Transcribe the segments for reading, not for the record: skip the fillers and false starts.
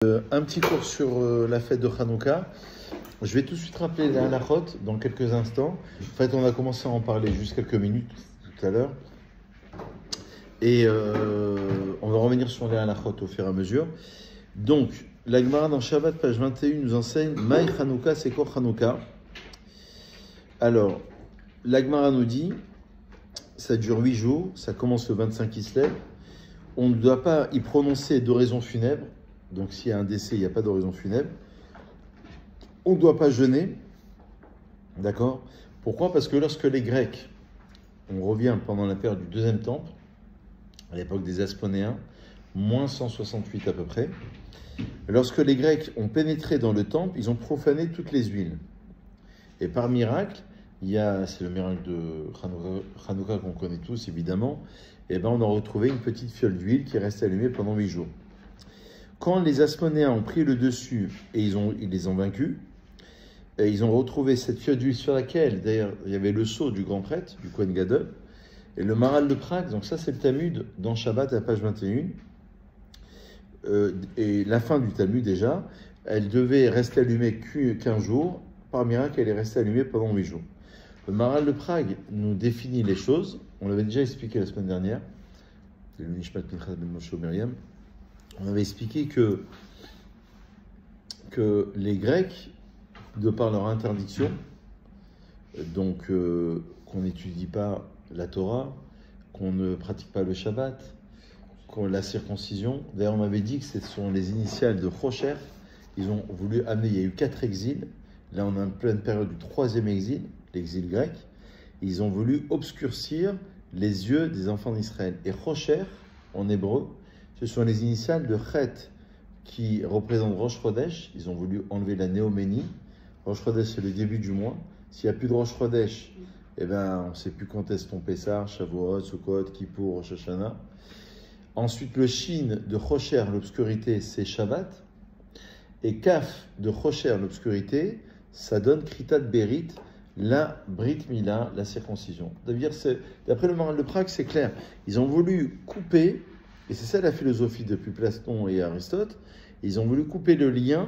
Un petit cours sur la fête de Hanouka. Je vais tout de suite rappeler les halachot dans quelques instants. En fait, on a commencé à en parler juste quelques minutes tout à l'heure. Et on va revenir sur les halachot au fur et à mesure. Donc, la Gemara dans Shabbat, page 21, nous enseigne Maï Hanouka, c'est quoi Hanouka? Alors, la Gemara nous dit, ça dure 8 jours, ça commence le 25 Kislev. On ne doit pas y prononcer d'oraison funèbre. Donc, s'il y a un décès, il n'y a pas d'oraison funèbre. On ne doit pas jeûner. D'accord? Pourquoi? Parce que lorsque les Grecs, on revient pendant la période du deuxième temple, à l'époque des Asmonéens, moins 168 à peu près, lorsque les Grecs ont pénétré dans le temple, ils ont profané toutes les huiles. Et par miracle, c'est le miracle de Hanouka qu'on connaît tous évidemment, et ben on a retrouvé une petite fiole d'huile qui reste allumée pendant 8 jours. Quand les Asmonéens ont pris le dessus et ils les ont vaincus, et ils ont retrouvé cette fiole d'huile sur laquelle, d'ailleurs, il y avait le sceau du grand prêtre, du Kohen Gadol, et le Maral de Prague, donc ça c'est le Talmud dans Shabbat à page 21, et la fin du Talmud déjà, elle devait rester allumée qu'15 jours, par miracle elle est restée allumée pendant 8 jours. Le Maral de Prague nous définit les choses, on l'avait déjà expliqué la semaine dernière, c'est le Nishmat Pinchas ben Moshe Miriam. On avait expliqué que les Grecs, de par leur interdiction, donc qu'on n'étudie pas la Torah, qu'on ne pratique pas le Shabbat, la circoncision, d'ailleurs on m'avait dit que ce sont les initiales de Rocher, ils ont voulu amener, il y a eu 4 exils, là on est en pleine période du 3e exil, l'exil grec, ils ont voulu obscurcir les yeux des enfants d'Israël. Et Rocher, en hébreu, ce sont les initiales de Chet qui représentent Rosh Chodesh. Ils ont voulu enlever la néoménie. Rosh Chodesh, c'est le début du mois. S'il n'y a plus de Rosh Chodesh, eh ben, on ne sait plus quand est-ce ton Pessah, Shavuot, Sukkot, Kippour, Rosh Hashanah. Ensuite, le Shin de Rocher, l'obscurité, c'est Shabbat. Et Kaf de Rocher, l'obscurité, ça donne Kritat Berit, la Brit Mila, la circoncision. D'après le Maral de Prague, c'est clair. Ils ont voulu couper. Et c'est ça la philosophie depuis Platon et Aristote. Ils ont voulu couper le lien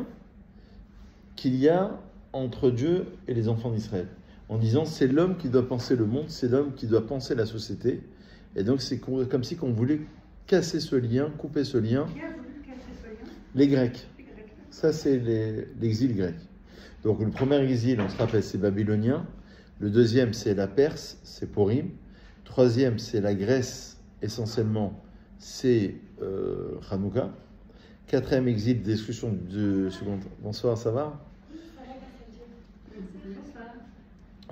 qu'il y a entre Dieu et les enfants d'Israël. En disant, c'est l'homme qui doit penser le monde, c'est l'homme qui doit penser la société. Et donc c'est comme si on voulait casser ce lien, couper ce lien. Qui a voulu casser ce lien? Les Grecs. Ça c'est l'exil grec. Donc le premier exil, on se rappelle, c'est babylonien. Le deuxième, c'est la Perse, c'est Purim. Troisième, c'est la Grèce, essentiellement, c'est Hanouka. 4e exil, discussion de second. Bonsoir, ça va?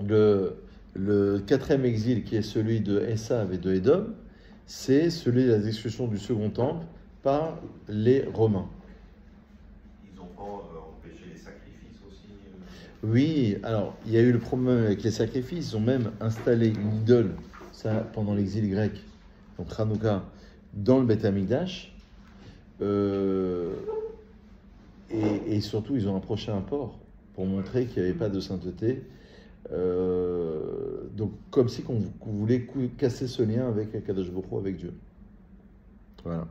Le 4e exil, qui est celui de Esav et de Édom, c'est celui de la destruction du second temple par les Romains. Ils n'ont pas empêché les sacrifices aussi? Oui, alors il y a eu le problème avec les sacrifices. Ils ont même installé une idole, ça pendant l'exil grec, donc Hanouka, dans le Beth Amikdash, et surtout ils ont approché un porc pour montrer qu'il n'y avait pas de sainteté, donc comme si qu'on voulait casser ce lien avec Akadosh Baruch Hu, avec Dieu. Voilà.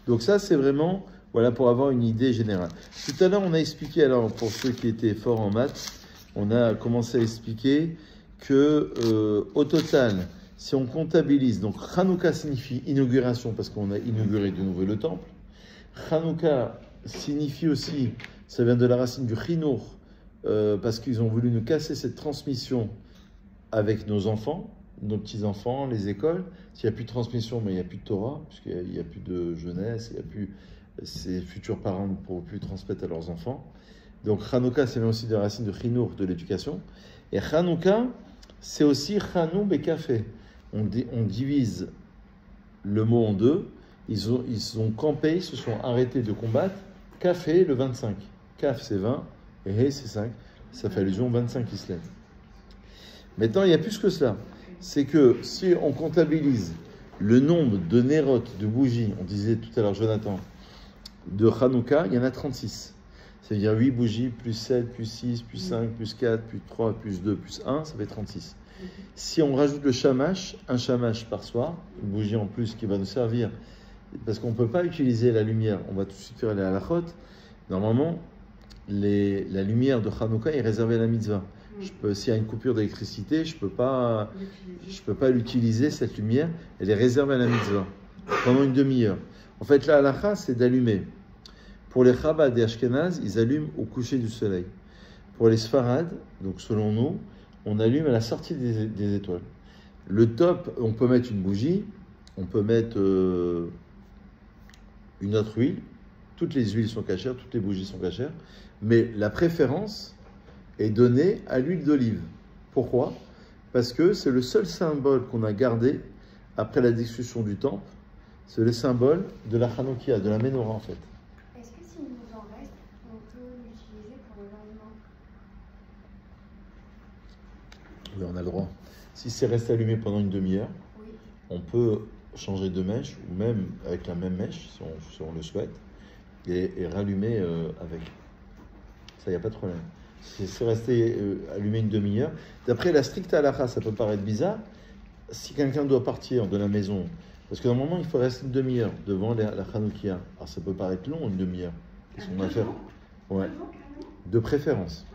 Donc ça c'est vraiment, voilà, pour avoir une idée générale. Tout à l'heure on a expliqué, alors pour ceux qui étaient forts en maths, on a commencé à expliquer que au total, si on comptabilise, donc Hanouka signifie inauguration parce qu'on a inauguré de nouveau le temple. Hanouka signifie aussi, ça vient de la racine du chinour, parce qu'ils ont voulu nous casser cette transmission avec nos enfants, nos petits-enfants, les écoles. S'il n'y a plus de transmission, mais il n'y a plus de Torah, puisqu'il n'y a plus de jeunesse, il n'y a plus, ces futurs parents ne pourront plus transmettre à leurs enfants. Donc Hanouka, ça vient aussi de la racine de chinour, de l'éducation. Et Hanouka, c'est aussi Chanou Bekafé. On divise le mot en deux. Ils ont campé, ils se sont arrêtés de combattre. Café le 25. Kaf c'est 20 et He c'est 5. Ça fait allusion au 25 Kislev. Maintenant, il y a plus que cela. C'est que si on comptabilise le nombre de nérotes, de bougies, on disait tout à l'heure Jonathan, de Hanouka, il y en a 36. C'est-à-dire 8 bougies, plus 7, plus 6, plus 5, plus 4, plus 3, plus 2, plus 1, ça fait 36. Si on rajoute le shamash, un shamash par soir, une bougie en plus qui va nous servir parce qu'on ne peut pas utiliser la lumière. On va tout de suite faire les halachot. Normalement, la lumière de Hanouka est réservée à la mitzvah. S'il y a une coupure d'électricité, je peux pas l'utiliser, cette lumière. Elle est réservée à la mitzvah pendant une demi-heure. En fait, la halacha, c'est d'allumer. Pour les Chabad et Ashkenaz, ils allument au coucher du soleil. Pour les Sfarad, donc selon nous, on allume à la sortie des étoiles. Le top, on peut mettre une bougie, on peut mettre une autre huile. Toutes les huiles sont cachères, toutes les bougies sont cachères. Mais la préférence est donnée à l'huile d'olive. Pourquoi? Parce que c'est le seul symbole qu'on a gardé après la destruction du temple. C'est le symbole de la Hanoukia, de la Menorah en fait. Est-ce que s'il nous en reste, on peut l'utiliser pour le lendemain? Oui, on a le droit. Si c'est resté allumé pendant une demi-heure, Oui. on peut changer de mèche, ou même avec la même mèche, si on le souhaite, et rallumer avec. Ça, il n'y a pas de problème. Si c'est resté allumé une demi-heure, d'après la stricte halakha, ça peut paraître bizarre. Si quelqu'un doit partir de la maison, parce que normalement, il faut rester une demi-heure devant la Hanoukia. Alors, ça peut paraître long, une demi-heure. Qu'est-ce qu'on va faire? Ouais. De préférence.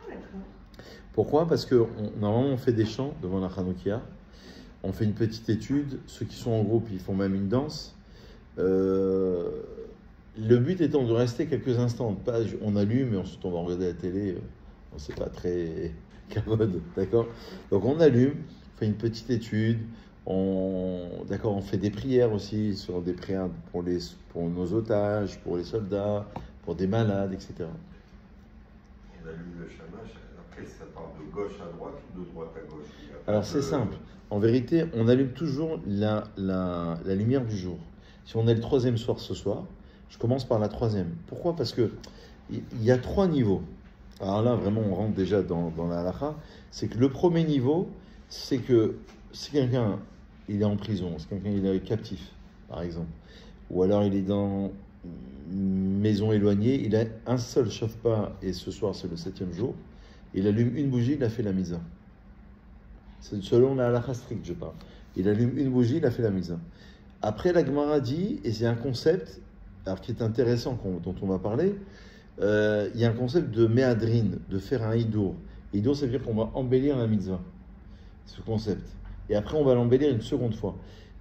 Pourquoi? Parce que normalement, on fait des chants devant la Hanoukia. On fait une petite étude. Ceux qui sont en groupe, ils font même une danse. Le but étant de rester quelques instants. Pas, on allume et ensuite on va regarder la télé. C'est pas très cavode, d'accord? Donc on allume, on fait une petite étude. D'accord, on fait des prières aussi, sur des prières pour nos otages, pour les soldats, pour des malades, etc. On allume le shamash. Après, ça part de gauche à droite ou de droite à gauche? Alors c'est simple. En vérité, on allume toujours la lumière du jour. Si on est le troisième soir ce soir, je commence par la troisième. Pourquoi? Parce que il y a 3 niveaux. Alors là, vraiment, on rentre déjà dans la halakha. C'est que le premier niveau, c'est que si quelqu'un il est en prison, si quelqu'un il est captif, par exemple, ou alors il est dans une maison éloignée, il a un seul chauffe-pas, et ce soir c'est le 7e jour, il allume une bougie, il a fait la misa. C'est selon la halakha stricte, je parle. Il allume une bougie, il a fait la misa. Après, la Gemara dit, et c'est un concept alors, qui est intéressant, dont on va parler, il y a un concept de méadrine, de faire un hidour. Hidour, ça veut dire qu'on va embellir la mitzvah. Ce concept. Et après, on va l'embellir une seconde fois.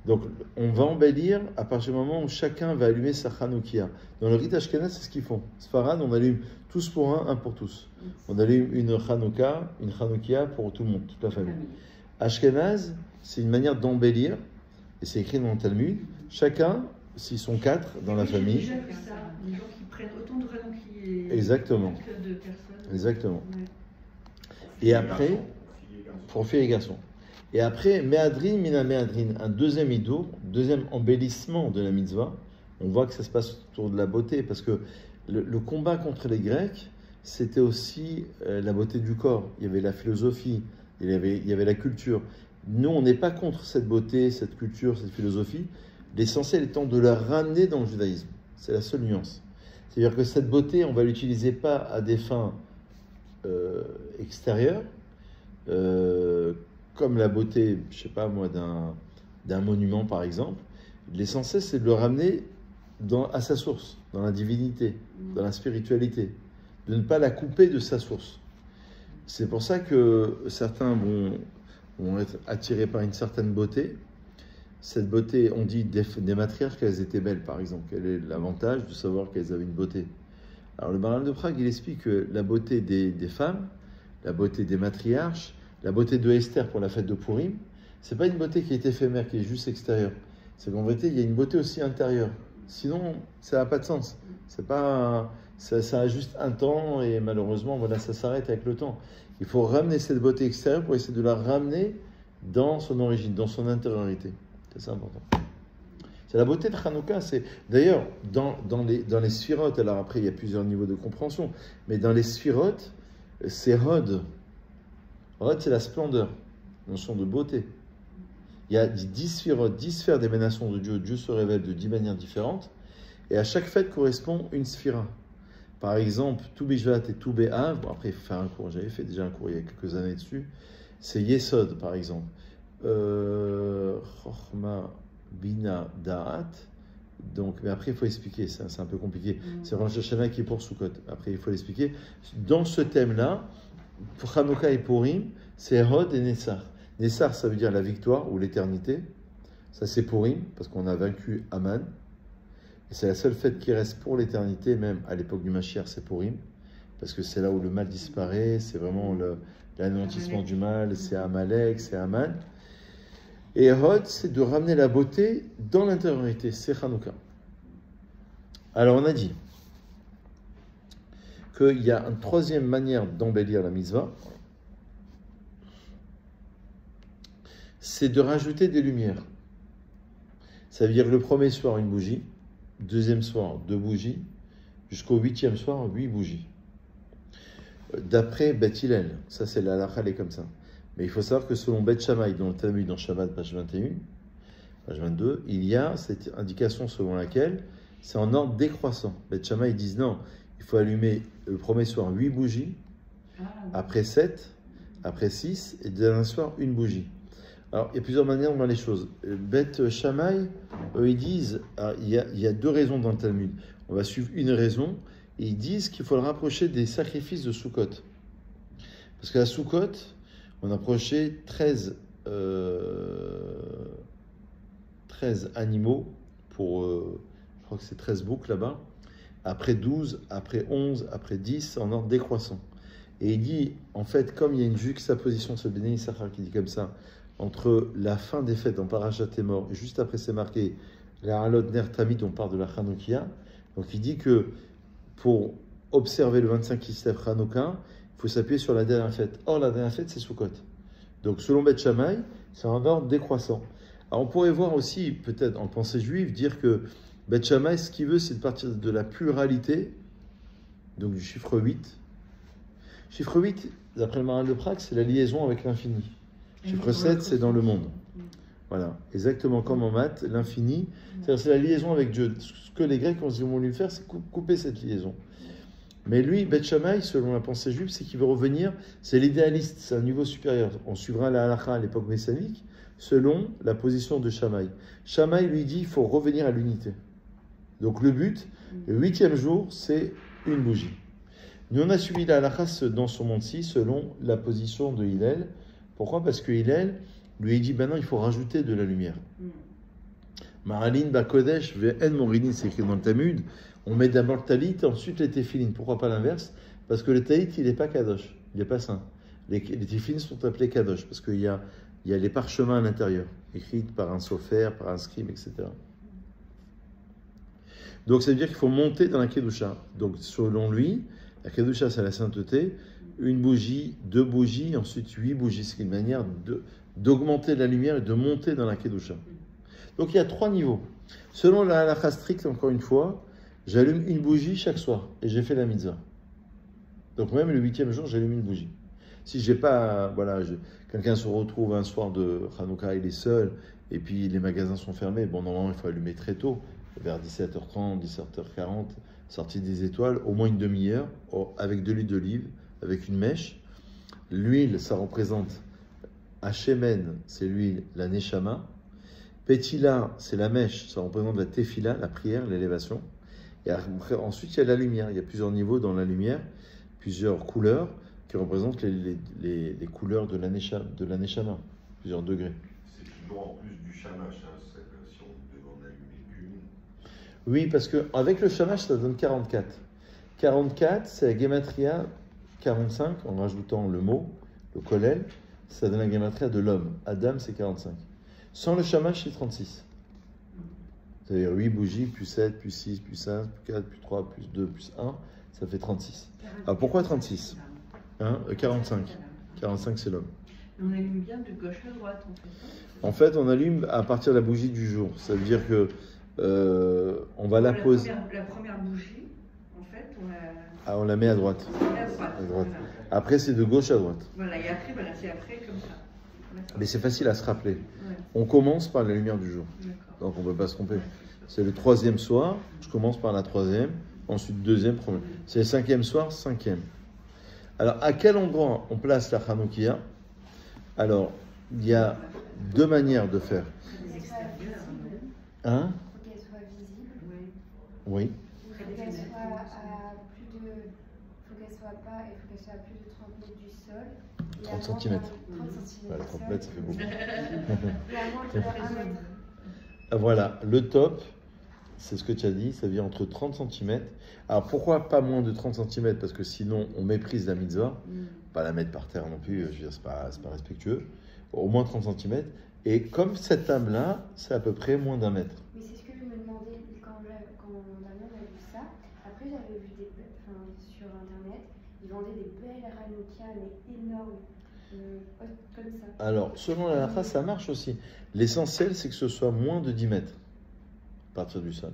Donc, on va embellir à partir du moment où chacun va allumer sa Hanoukia. Dans le rite Ashkenaz, c'est ce qu'ils font. Sfarad, on allume tous pour un pour tous. On allume une Hanoukia pour tout le monde, toute la famille. Ashkenaz, c'est une manière d'embellir, et c'est écrit dans le Talmud. Chacun, s'ils sont 4 dans la famille. J'ai déjà vu ça, des gens qui prennent autant de Hanouki Exactement. que de personnes. Exactement. Ouais. Et après, pour filles et garçons. Et après, Méadrin, Mina Méadrin, un deuxième idour, deuxième embellissement de la mitzvah. On voit que ça se passe autour de la beauté, parce que le combat contre les Grecs, c'était aussi la beauté du corps. Il y avait la philosophie, il y avait la culture. Nous, on n'est pas contre cette beauté, cette culture, cette philosophie. L'essentiel étant de la ramener dans le judaïsme. C'est la seule nuance. C'est-à-dire que cette beauté, on ne va l'utiliser pas à des fins extérieures, comme la beauté, je ne sais pas moi, d'un monument par exemple. L'essentiel, c'est de le ramener à sa source, dans la divinité, dans la spiritualité, de ne pas la couper de sa source. C'est pour ça que certains vont être attirés par une certaine beauté. Cette beauté, on dit des matriarches qu'elles étaient belles, par exemple. Quel est l'avantage de savoir qu'elles avaient une beauté? Alors le Maharal de Prague, il explique que la beauté des femmes, la beauté des matriarches, la beauté de Esther pour la fête de Purim, c'est pas une beauté qui est éphémère, qui est juste extérieure. C'est qu'en vérité, il y a une beauté aussi intérieure. Sinon, ça n'a pas de sens. C'est pas, ça a juste un temps et malheureusement, voilà, ça s'arrête avec le temps. Il faut ramener cette beauté extérieure pour essayer de la ramener dans son origine, dans son intériorité. C'est ça important. C'est la beauté de Hanouka. D'ailleurs, dans les sphirotes, alors après, il y a plusieurs niveaux de compréhension, mais dans les sphirotes, c'est Hod. Hod, c'est la splendeur, notion de beauté. Il y a 10 sphirotes, 10 sphères d'émanation de Dieu. Dieu se révèle de 10 manières différentes, et à chaque fête correspond une sphira. Par exemple, tout Bishvat et tout Bé'av, bon après il faut faire un cours, j'avais fait déjà un cours il y a quelques années dessus, c'est Yesod par exemple. Chochma, Bina, Da'at, Donc, mais après, il faut expliquer, c'est un peu compliqué. C'est Rosh Hashanah qui est pour Sukkot. Après, il faut l'expliquer. Dans ce thème-là, pour Hanouka et Purim, c'est Hod et Nessar. Nessar, ça veut dire la victoire ou l'éternité. Ça, c'est Purim, parce qu'on a vaincu Aman. Et c'est la seule fête qui reste pour l'éternité, même à l'époque du Mashiach, c'est Purim. Parce que c'est là où le mal disparaît, c'est vraiment l'anéantissement du mal, c'est Amalek, c'est Aman. Et Hod, c'est de ramener la beauté dans l'intériorité, c'est Hanouka. Alors on a dit qu'il y a une troisième manière d'embellir la mitzvah, c'est de rajouter des lumières. Ça veut dire le premier soir une bougie, deuxième soir 2 bougies, jusqu'au 8e soir 8 bougies. D'après Beth Hillel, ça c'est la halakha, elle est comme ça. Mais il faut savoir que selon Beth Shammai, dans le Talmud, dans Shabbat, page 21, page 22, il y a cette indication selon laquelle c'est en ordre décroissant. Beth Shammai, ils disent non, il faut allumer le premier soir 8 bougies, après 7, après 6, et le dernier soir 1 bougie. Alors, il y a plusieurs manières de voir les choses. Beth Shammai, eux, ils disent, il y a 2 raisons dans le Talmud. On va suivre une raison, et ils disent qu'il faut le rapprocher des sacrifices de Sukkot. Parce qu'à Sukkot, on approchait 13 animaux pour, je crois que c'est 13 boucs là-bas, après 12, après 11, après 10, en ordre décroissant. Et il dit, en fait, comme il y a une juxtaposition, ce Béné Issachar qui dit comme ça, entre la fin des fêtes en Parashat Emor, et juste après c'est marqué, la Halot Ner Tamid, on parle de la Hanoukia, donc il dit que pour observer le 25 Kislev Hanouka, il faut s'appuyer sur la dernière fête. Or, la dernière fête, c'est Sukkot. Donc, selon Beth Shammai, c'est un ordre décroissant. Alors, on pourrait voir aussi, peut-être en pensée juive, dire que Beth Shammai, ce qu'il veut, c'est de partir de la pluralité, donc du chiffre 8. Chiffre 8, d'après le Maharal de Prague, c'est la liaison avec l'infini. Chiffre 7, c'est dans le monde. Voilà, exactement comme en maths, l'infini, c'est la liaison avec Dieu. Ce que les Grecs ont voulu faire, c'est couper cette liaison. Mais lui, Beth Shammai, selon la pensée juive, c'est qu'il veut revenir, c'est l'idéaliste, c'est un niveau supérieur. On suivra la halakha à l'époque messianique, selon la position de Shammai. Shammai lui dit, il faut revenir à l'unité. Donc le but, le 8e jour, c'est 1 bougie. Nous, on a suivi la halakha dans ce monde-ci, selon la position de Hillel. Pourquoi? Parce que Hillel lui dit, ben non, il faut rajouter de la lumière. Ma'alin Bakodesh, Ve'en Moridin, c'est écrit dans le Talmud. On met d'abord le talit, ensuite les téphilines. Pourquoi pas l'inverse? Parce que le talit, il n'est pas kadosh, il n'est pas saint. Les téphilines sont appelés kadosh, parce qu'il y a les parchemins à l'intérieur, écrits par un sofer, par un scribe, etc. Donc ça veut dire qu'il faut monter dans la kedusha. Donc selon lui, la kedusha, c'est la sainteté. 1 bougie, 2 bougies, ensuite 8 bougies. C'est une manière d'augmenter la lumière et de monter dans la kedusha. Donc il y a 3 niveaux. Selon la halakha stricte, encore une fois, j'allume 1 bougie chaque soir et j'ai fait la mitzvah. Donc même le 8e jour, j'allume 1 bougie. Si j'ai pas, voilà, quelqu'un se retrouve un soir de Hanouka, il est seul et puis les magasins sont fermés, bon normalement il faut allumer très tôt, vers 17h30, 17h40, sortie des étoiles, au moins une demi-heure, avec de l'huile d'olive, avec une mèche. L'huile, ça représente Hashemen, c'est l'huile, la Neshama. Petila, c'est la mèche, ça représente la Tefila, la prière, l'élévation. Et après, ensuite, il y a la lumière. Il y a plusieurs niveaux dans la lumière, plusieurs couleurs qui représentent les couleurs de la Neshama, plusieurs degrés. C'est toujours en plus du shamash, hein, si on devait en allumer qu'une. Oui, parce qu'avec le shamash, ça donne 44. 44, c'est la gematria 45, en rajoutant le mot, le kollel, ça donne la gematria de l'homme. Adam, c'est 45. Sans le shamash, c'est 36. C'est-à-dire 8 bougies, plus 7, plus 6, plus 5, plus 4, plus 3, plus 2, plus 1, ça fait 36. Alors pourquoi 36 hein, 45. 45, c'est l'homme. On allume bien de gauche à droite, en fait. En fait, on allume à partir de la bougie du jour. Ça veut dire que on va la poser. La première bougie, en fait, on la met à droite. À droite. Voilà. Après, c'est de gauche à droite. Voilà, et après, c'est après comme ça. Mais c'est facile à se rappeler. Ouais. On commence par la lumière du jour. Donc on ne peut pas se tromper. C'est le 3e soir, je commence par la 3e, ensuite 2e, 1er. C'est le 5e soir, 5e. Alors à quel endroit on place la Hanoukia? Alors, il y a 2 manières de faire. Qu'elle soit visible. Hein? Faut qu'elle soit visible. Oui. Il faut qu'elle soit à plus de. Il faut qu'elle soit pas. Il faut qu'elle soit à plus de 30 mètres du sol. 30 centimètres. 30 cm. Voilà, 30 mètres, ça fait beaucoup. Et à moins de 1 mètre. Ah, voilà, le top, c'est ce que tu as dit, ça vient entre 30 cm. Alors pourquoi pas moins de 30 cm? Parce que sinon on méprise la mitzvah. Pas la mettre par terre non plus, je veux dire, c'est pas respectueux. Au moins 30 cm. Et comme cette table-là, c'est à peu près moins d'1 mètre. Mais c'est ce que je me demandais quand Damien a vu ça. Après, j'avais vu sur internet, ils vendaient des belles Hanouka, mais énormes, comme ça. Alors, selon la halakha, ça marche aussi. L'essentiel, c'est que ce soit moins de 10 mètres à partir du sol.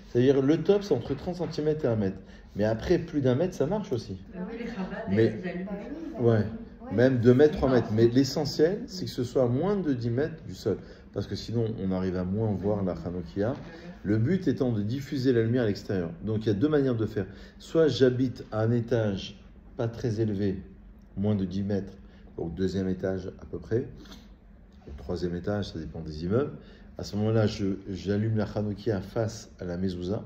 C'est-à-dire, le top, c'est entre 30 cm et 1 mètre. Mais après, plus d'1 mètre, ça marche aussi. Les Chabad, Mais- ils allument. Bah oui, Ouais. ouais. Même 2 mètres, 3 mètres. Mais l'essentiel, c'est que ce soit moins de 10 mètres du sol. Parce que sinon, on arrive à moins voir la Hanoukia. Le but étant de diffuser la lumière à l'extérieur. Donc, il y a deux manières de faire. Soit j'habite à un étage pas très élevé, moins de 10 mètres, donc deuxième étage à peu près, au troisième étage, ça dépend des immeubles. À ce moment-là, j'allume la Hanoukia face à la mezouza.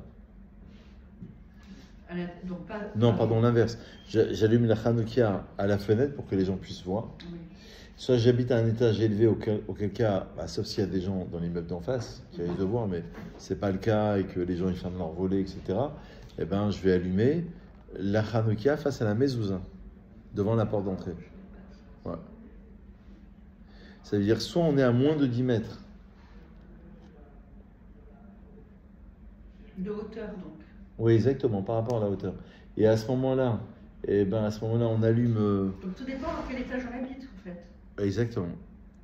Donc pas, Non, pardon, l'inverse. J'allume la Hanoukia à la fenêtre pour que les gens puissent voir. Oui. Soit j'habite à un étage élevé, auquel cas, bah, sauf s'il y a des gens dans l'immeuble d'en face qui risquent de voir, mais c'est pas le cas et que les gens ils ferment leur volet, etc. Eh ben, je vais allumer la Hanoukia face à la mezouza, devant la porte d'entrée. Ouais. Ça veut dire soit on est à moins de 10 mètres. De hauteur donc. Oui, exactement, par rapport à la hauteur. Et à ce moment-là, on allume. Donc tout dépend dans quel étage on habite en fait. Exactement.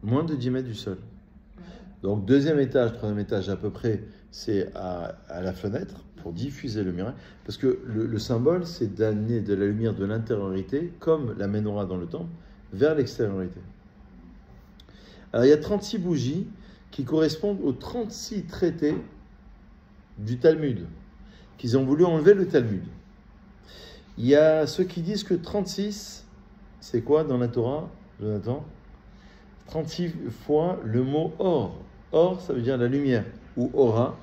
Moins de 10 mètres du sol. Voilà. Donc deuxième étage, troisième étage à peu près, c'est à la fenêtre pour diffuser le lumière. Parce que le symbole, c'est d'amener de la lumière de l'intériorité, comme la menorah dans le temple, vers l'extériorité. Alors il y a 36 bougies qui correspondent aux 36 traités du Talmud, qu'ils ont voulu enlever le Talmud. Il y a ceux qui disent que 36, c'est quoi dans la Torah, Jonathan? 36 fois le mot or. Or, ça veut dire la lumière, ou aura.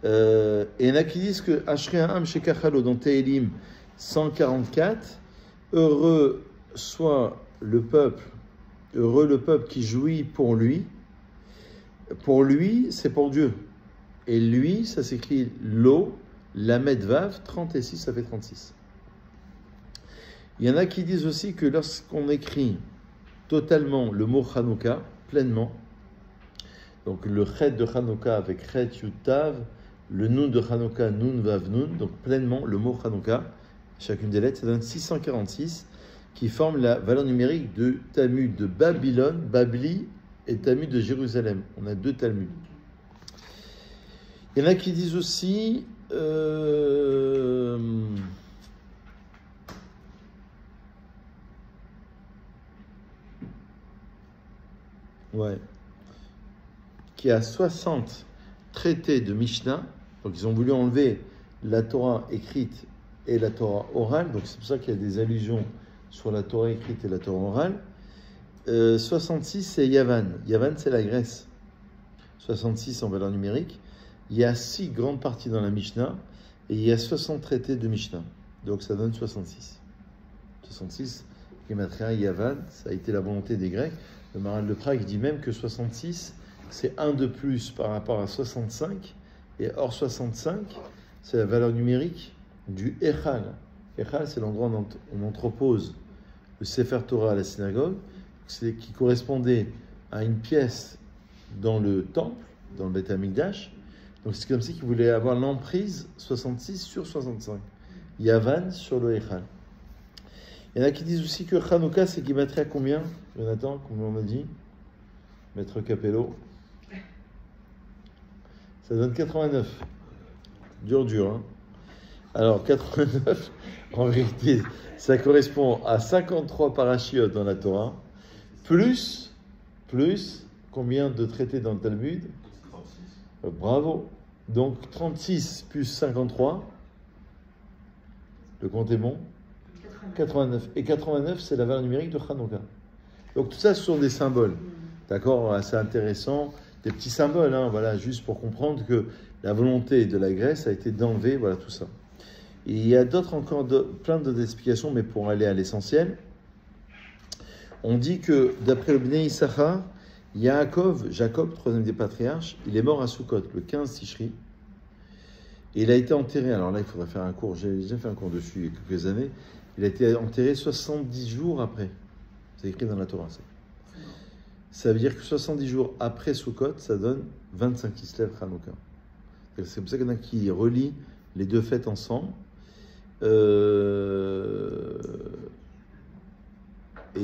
Et il y en a qui disent que Ashrei Ha'am Shekachalo, dans Tehilim 144, heureux soit le peuple, heureux le peuple qui jouit pour lui. Pour lui, c'est pour Dieu. Et lui, ça s'écrit lo, lamed vav, 36, ça fait 36. Il y en a qui disent aussi que lorsqu'on écrit totalement le mot Hanouka, pleinement, donc le chet de Hanouka avec chet yud tav, le nun de Hanouka, nun vav nun, donc pleinement le mot Hanouka, chacune des lettres, ça donne 646, qui forment la valeur numérique de Talmud de Babylone, Babli, et Talmud de Jérusalem. On a deux Talmuds. Il y en a qui disent aussi qu'il y a 60 traités de Mishnah. Donc ils ont voulu enlever la Torah écrite et la Torah orale. Donc c'est pour ça qu'il y a des allusions sur la Torah écrite et la Torah orale. 66 c'est Yavan. Yavan c'est la Grèce. 66 en valeur numérique. Il y a 6 grandes parties dans la Mishnah et il y a 60 traités de Mishnah. Donc ça donne 66. 66, Gematria Yavan, ça a été la volonté des Grecs. Le Maharal de Prague dit même que 66, c'est 1 de plus par rapport à 65. Et hors 65, c'est la valeur numérique du Echal. Echal, c'est l'endroit où on entrepose le Sefer Torah à la synagogue, qui correspondait à une pièce dans le temple, dans le Beth Amikdash. Donc c'est comme si qu'ils voulaient avoir l'emprise 66 sur 65. Yavan sur le Echal. Il y en a qui disent aussi que Hanouka, c'est Gematria combien, Jonathan, comme on a dit, Maître Capello? Ça donne 89. Dur, hein. Alors, 89, en vérité, ça correspond à 53 parachiotes dans la Torah, plus combien de traités dans le Talmud? 36. Bravo. Donc, 36 plus 53, le compte est bon? 89. Et 89, c'est la valeur numérique de Hanouka. Donc, tout ça, ce sont des symboles. D'accord? Assez intéressant. Des petits symboles, hein, voilà, juste pour comprendre que la volonté de la Grèce a été d'enlever voilà, tout ça. Et il y a plein d'autres explications, mais pour aller à l'essentiel, on dit que d'après le Bnei Issachar, Jacob, troisième des patriarches, il est mort à Sukkot, le 15 Tishri. Et il a été enterré, alors là il faudrait faire un cours, j'ai déjà fait un cours dessus il y a quelques années, il a été enterré 70 jours après. C'est écrit dans la Torah. Ça veut dire que 70 jours après Sukkot, ça donne 25 Kislev Hanouka. C'est pour ça qu'il y en a qui relient les deux fêtes ensemble. Et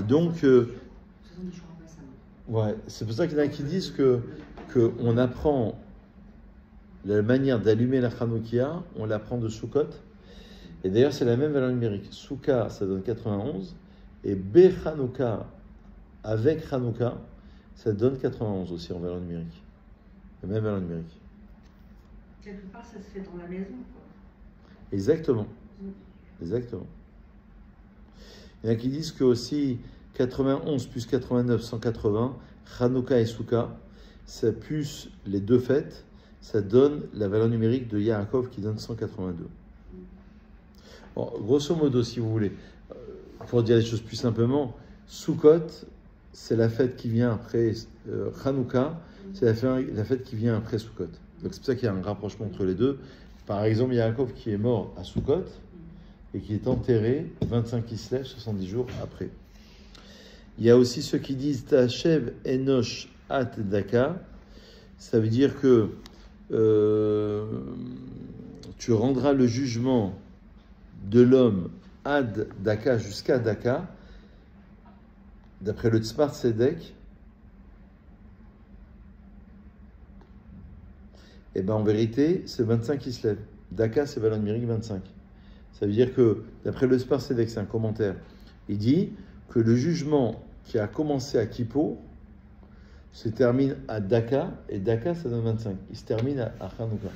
donc, 70 jours après ça. ouais, c'est pour ça qu'il y en a qui disent que on apprend la manière d'allumer la Hanoukia, on l'apprend de Sukkot. Et d'ailleurs, c'est la même valeur numérique. Souka, ça donne 91. Et Be-Hanouka, avec Hanouka, ça donne 91 aussi en valeur numérique. La même valeur numérique. Quelque part, ça se fait dans la maison, quoi. Exactement. Exactement. Il y en a qui disent que aussi 91 plus 89, 180, Hanouka et Souka, ça plus les deux fêtes, ça donne la valeur numérique de Yaakov qui donne 182. Bon, grosso modo, si vous voulez, pour dire les choses plus simplement, Sukkot, c'est la fête qui vient après Hanouka, c'est la fête qui vient après Sukkot. Donc c'est pour ça qu'il y a un rapprochement entre les deux. Par exemple, Yaakov qui est mort à Sukkot et qui est enterré 25 Kislev, 70 jours après. Il y a aussi ceux qui disent Tachev Enosh At Daka, ça veut dire que tu rendras le jugement de l'homme ad Daka jusqu'à Daka, d'après le Tzpar Tzedek. Et bien en vérité, c'est 25 qui se lève. Daka, c'est valeur numérique 25. Ça veut dire que, d'après le Tzpar Tzedek, c'est un commentaire, il dit que le jugement qui a commencé à Kippour se termine à Daka, et Daka, ça donne 25. Il se termine à Hanouka.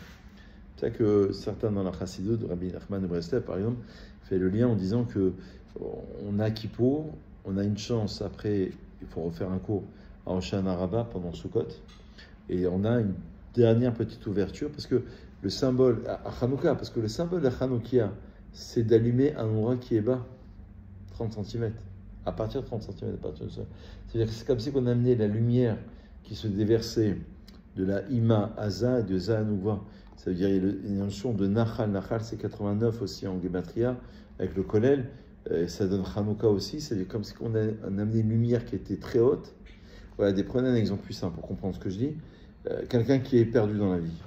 C'est ça que certains dans la Chassidut, Rabbi Nachman de Breslev, par exemple, fait le lien en disant que on a Kippour, on a une chance après, il faut refaire un cours à Hoshana Rabbah pendant Sukkot, et on a une dernière petite ouverture, parce que le symbole, à Hanouka, parce que le symbole de Hanoukia, c'est d'allumer un endroit qui est bas, 30 cm, à partir de 30 cm, à partir de ça. C'est-à-dire que c'est comme si on amenait la lumière qui se déversait de la Ima Aza et de Zahanouva. Ça veut dire qu'il y a une notion de Nachal. Nachal, c'est 89 aussi en Gematria, avec le Kollel. Et ça donne Hanouka aussi. C'est comme si on a amené une lumière qui était très haute. Voilà, prenez un exemple plus simple pour comprendre ce que je dis. Quelqu'un qui est perdu dans la vie.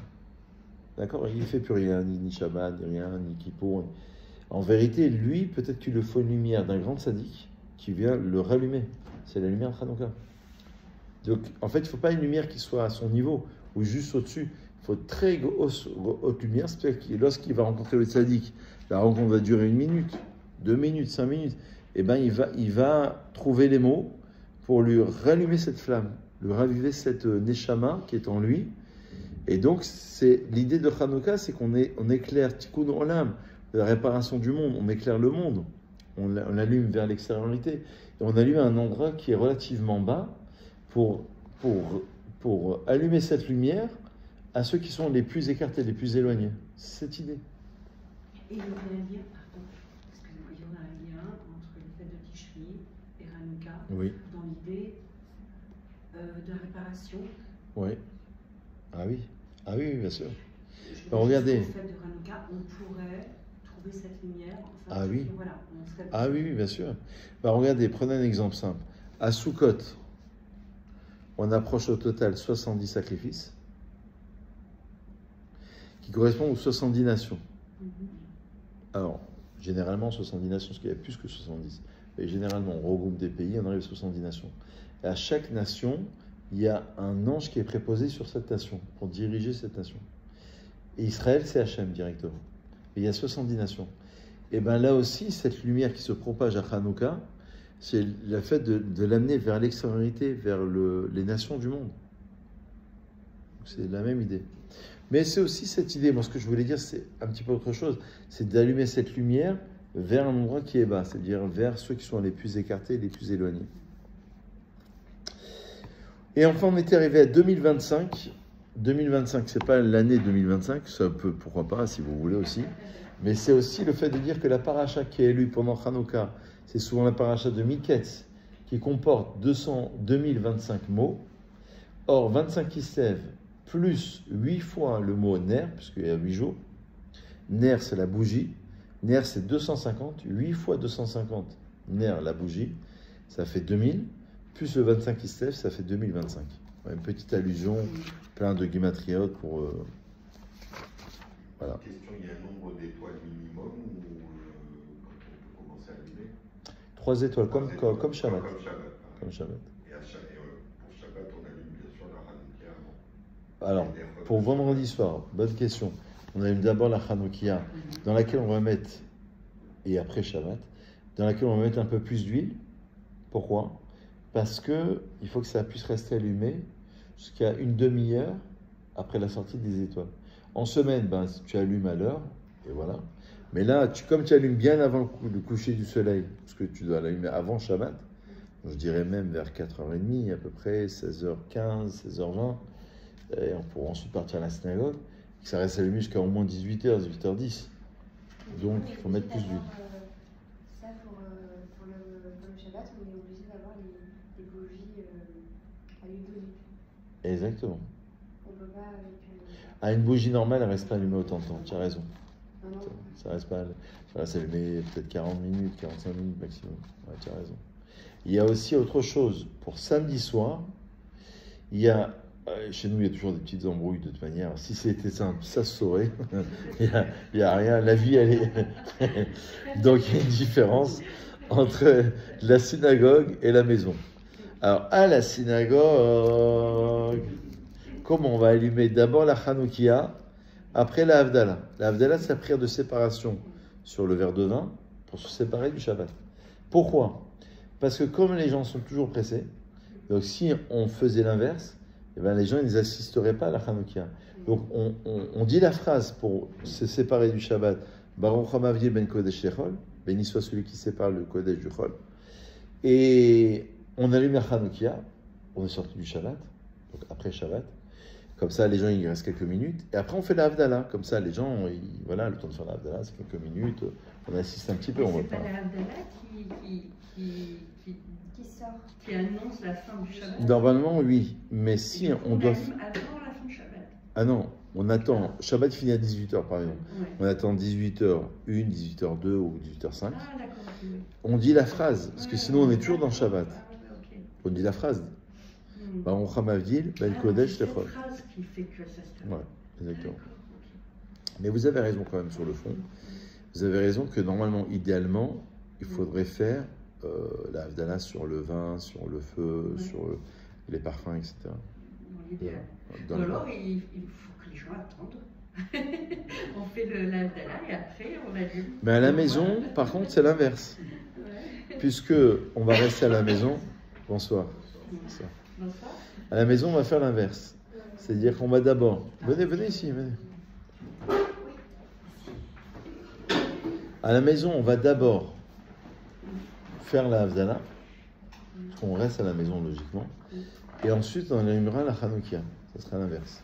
D'accord? Il ne fait plus rien, ni Shabbat, ni rien, ni Kippour. En vérité, lui, peut-être qu'il lui faut une lumière d'un grand sadique qui vient le rallumer. C'est la lumière de Hanouka. Donc, en fait, il ne faut pas une lumière qui soit à son niveau ou juste au-dessus. Il faut très haute lumière. C'est-à-dire que lorsqu'il va rencontrer le tzaddik, la rencontre va durer 1 minute, 2 minutes, 5 minutes. Et ben, il va trouver les mots pour lui rallumer cette flamme, lui raviver cette neshama qui est en lui. Et donc, c'est l'idée de Hanouka, c'est qu'on éclaire Tikkun Olam, la réparation du monde. On éclaire le monde. On l'allume vers l'extériorité. Et on allume un endroit qui est relativement bas pour allumer cette lumière à ceux qui sont les plus écartés, les plus éloignés. C'est cette idée. Et il y aurait un lien, pardon, excusez-moi, il y aurait un lien entre les fêtes de Tishri et Hanouka, Oui. dans l'idée de la réparation. Oui. Ah oui. Ah oui, bien sûr. Je Alors, regardez. Aux fêtes de Hanouka, on pourrait trouver cette lumière. Enfin, Ah oui. Voilà, on serait... Ah oui, bien sûr. Ben, regardez, prenez un exemple simple. À Sukkot, on approche au total 70 sacrifices qui correspondent aux 70 nations. Alors, généralement 70 nations, parce qu'il y a plus que 70. Et généralement, on regroupe des pays, on arrive à 70 nations. Et à chaque nation, il y a un ange qui est préposé sur cette nation, pour diriger cette nation. Et Israël, c'est Hachem directement. Et il y a 70 nations. Et bien là aussi, cette lumière qui se propage à Hanouka, c'est le fait de l'amener vers l'extériorité, vers les nations du monde. C'est la même idée. Mais c'est aussi cette idée, moi ce que je voulais dire, c'est un petit peu autre chose, c'est d'allumer cette lumière vers un endroit qui est bas, c'est-à-dire vers ceux qui sont les plus écartés, les plus éloignés. Et enfin, on était arrivé à 2025. 2025, c'est pas l'année 2025, ça peut, pourquoi pas, si vous voulez aussi. Mais c'est aussi le fait de dire que la paracha qui est lue pendant Hanouka, c'est souvent la paracha de Miketz, qui comporte 2025 mots. Or, 25 Kislev plus 8 fois le mot ner, puisqu'il y a 8 jours. Ner, c'est la bougie. Ner, c'est 250. 8 fois 250. Ner, la bougie, ça fait 2000. Plus le 25 Kislev, ça fait 2025. Ouais, une petite allusion, plein de guématriotes pour... voilà. Question, il y a un nombre d'étoiles minimum ou quand on peut commencer à allumer 3 étoiles, comme Shabbat. Comme Shabbat. Comme Shabbat. Et pour Shabbat, on allume bien sûr la Hanoukia avant. Alors, pour vendredi soir, bonne question. On allume d'abord la Hanoukia, dans laquelle on va mettre, et après Shabbat, dans laquelle on va mettre un peu plus d'huile. Pourquoi? Parce que il faut que ça puisse rester allumé jusqu'à une demi-heure après la sortie des étoiles. En semaine, ben, tu allumes à l'heure, et voilà. Mais là, comme tu allumes bien avant le coucher du soleil, parce que tu dois l'allumer avant Shabbat, je dirais même vers 4h30 à peu près, 16h15, 16h20, et on pourra ensuite partir à la synagogue, que ça reste allumé jusqu'à au moins 18h, 18h10. Donc, il faut mettre plus d'huile. Ça, pour le Shabbat, on est obligé d'avoir les bougies à l'huile d'olive. Exactement. On peut pas avec... À une bougie normale, elle reste pas allumée autant de temps, tu as raison. Non, non. Ça reste allumé peut-être 40 minutes, 45 minutes maximum. Ouais, tu as raison. Il y a aussi autre chose. Pour samedi soir, il y a... Chez nous, il y a toujours des petites embrouilles de toute manière. Si c'était simple, ça se saurait. Il y a rien. La vie, elle est... Donc, il y a une différence entre la synagogue et la maison. Alors, à la synagogue, comment on va allumer d'abord la Hanoukia, après la Havdalah. La Havdalah, c'est la prière de séparation sur le verre de vin pour se séparer du Shabbat. Pourquoi? Parce que comme les gens sont toujours pressés, donc si on faisait l'inverse, eh ben les gens ils n'assisteraient pas à la Hanoukia. Donc on dit la phrase pour se séparer du Shabbat, Baruch Hamavdi ben Kodesh Lechol, béni soit celui qui sépare le Kodesh du Chol. Et on allume la Hanoukia, on est sorti du Shabbat, donc après Shabbat. Comme ça, les gens, il reste quelques minutes. Et après, on fait la Havdalah. Comme ça, les gens, voilà, le temps de faire la Havdalah, c'est quelques minutes. On assiste un petit peu. C'est pas la Havdalah qui annonce la fin du Shabbat. Normalement, oui. Mais si on doit... Avant la fin du Shabbat. Ah non, on attend... Shabbat finit à 18h, par exemple. Ouais. On attend 18h1, 18h2 ou 18h5. Ah, d'accord. Oui. On dit la phrase, parce que sinon, on est toujours dans Shabbat. Okay. On dit la phrase. Baruch Hamavdil, ben Kodesh Lechol. C'est cette phrase qui fait que ça se termine. Ouais, exactement. Mais vous avez raison quand même sur le fond. Vous avez raison que normalement, idéalement, il faudrait faire la Havdalah sur le vin, sur le feu, sur les parfums, etc. Dans l'idéal. Alors, il faut que les gens attendent. On fait la Havdalah et après, on allume. Mais à la maison, par contre, c'est l'inverse. Puisque on va rester à la maison. Bonsoir. Bonsoir. À la maison, on va faire l'inverse. C'est-à-dire qu'on va d'abord... Venez ici, venez. À la maison, on va d'abord faire la Havdalah, parce qu'on reste à la maison logiquement, et ensuite on allumera la Hanoukia. Ça sera l'inverse.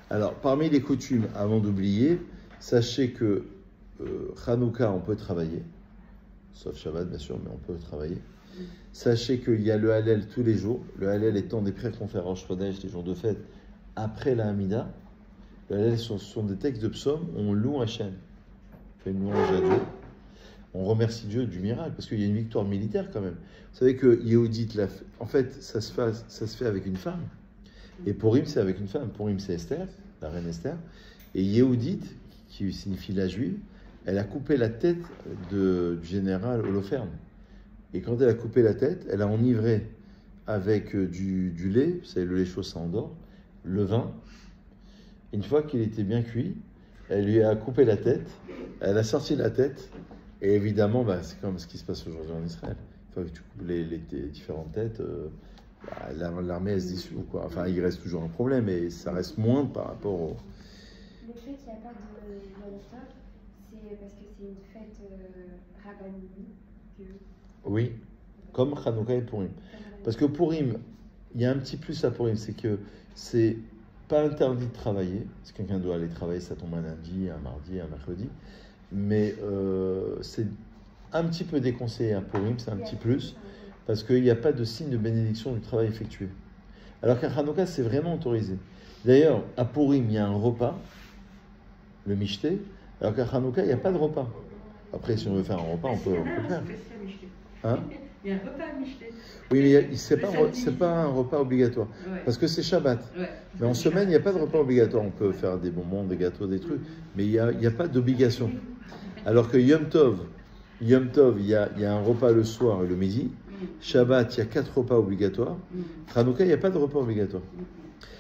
Alors, parmi les coutumes, avant d'oublier, sachez que Hanouka, on peut travailler, sauf Shabbat bien sûr, mais on peut travailler. Sachez qu'il y a le Hallel tous les jours, le Hallel étant des prières qu'on fait à Rosh Chodesh, les jours de fête, après la Hamida. Le Hallel sont des textes de psaumes, on loue Hachem, on fait une louange à Dieu, on remercie Dieu du miracle, parce qu'il y a une victoire militaire quand même. Vous savez que Yehudit, en fait, ça se fait avec une femme, et Purim c'est avec une femme. Purim c'est Esther, la reine Esther, et Yehudit, qui signifie la juive, elle a coupé la tête du général Holoferne. Et quand elle a coupé la tête, elle a enivré avec du lait, vous savez, le lait chaud ça endort, le vin. Une fois qu'il était bien cuit, elle lui a coupé la tête, elle a sorti la tête, et évidemment, c'est comme ce qui se passe aujourd'hui en Israël. Une fois que tu coupes les différentes têtes, l'armée elle se dissout, quoi. Enfin, il reste toujours un problème, mais ça reste moins par rapport au... Le fait qu'il n'y a pas de Yom Tov, c'est parce que c'est une fête rabbinique. Oui, comme Hanouka et Purim. Parce que Purim, il y a un petit plus à Purim, c'est que c'est pas interdit de travailler. Si quelqu'un doit aller travailler, ça tombe un lundi, un mardi, un mercredi. Mais c'est un petit peu déconseillé à Purim, c'est un petit plus, parce qu'il n'y a pas de signe de bénédiction du travail effectué. Alors qu'à Hanouka, c'est vraiment autorisé. D'ailleurs, à Purim, il y a un repas, le Mishté, alors qu'à Hanouka, il n'y a pas de repas. Après, si on veut faire un repas, on peut le faire. Hein? Il y a un repas à Michelet. Oui, mais c'est pas un repas obligatoire. Ouais. Parce que c'est Shabbat. Ouais. Mais en semaine, il n'y a pas de repas obligatoire. On peut faire des bonbons, des gâteaux, des trucs. Mais il n'y a pas d'obligation. Alors que Yom Tov, il y a un repas le soir et le midi. Shabbat, il y a 4 repas obligatoires. Hanouka, il n'y a pas de repas obligatoire.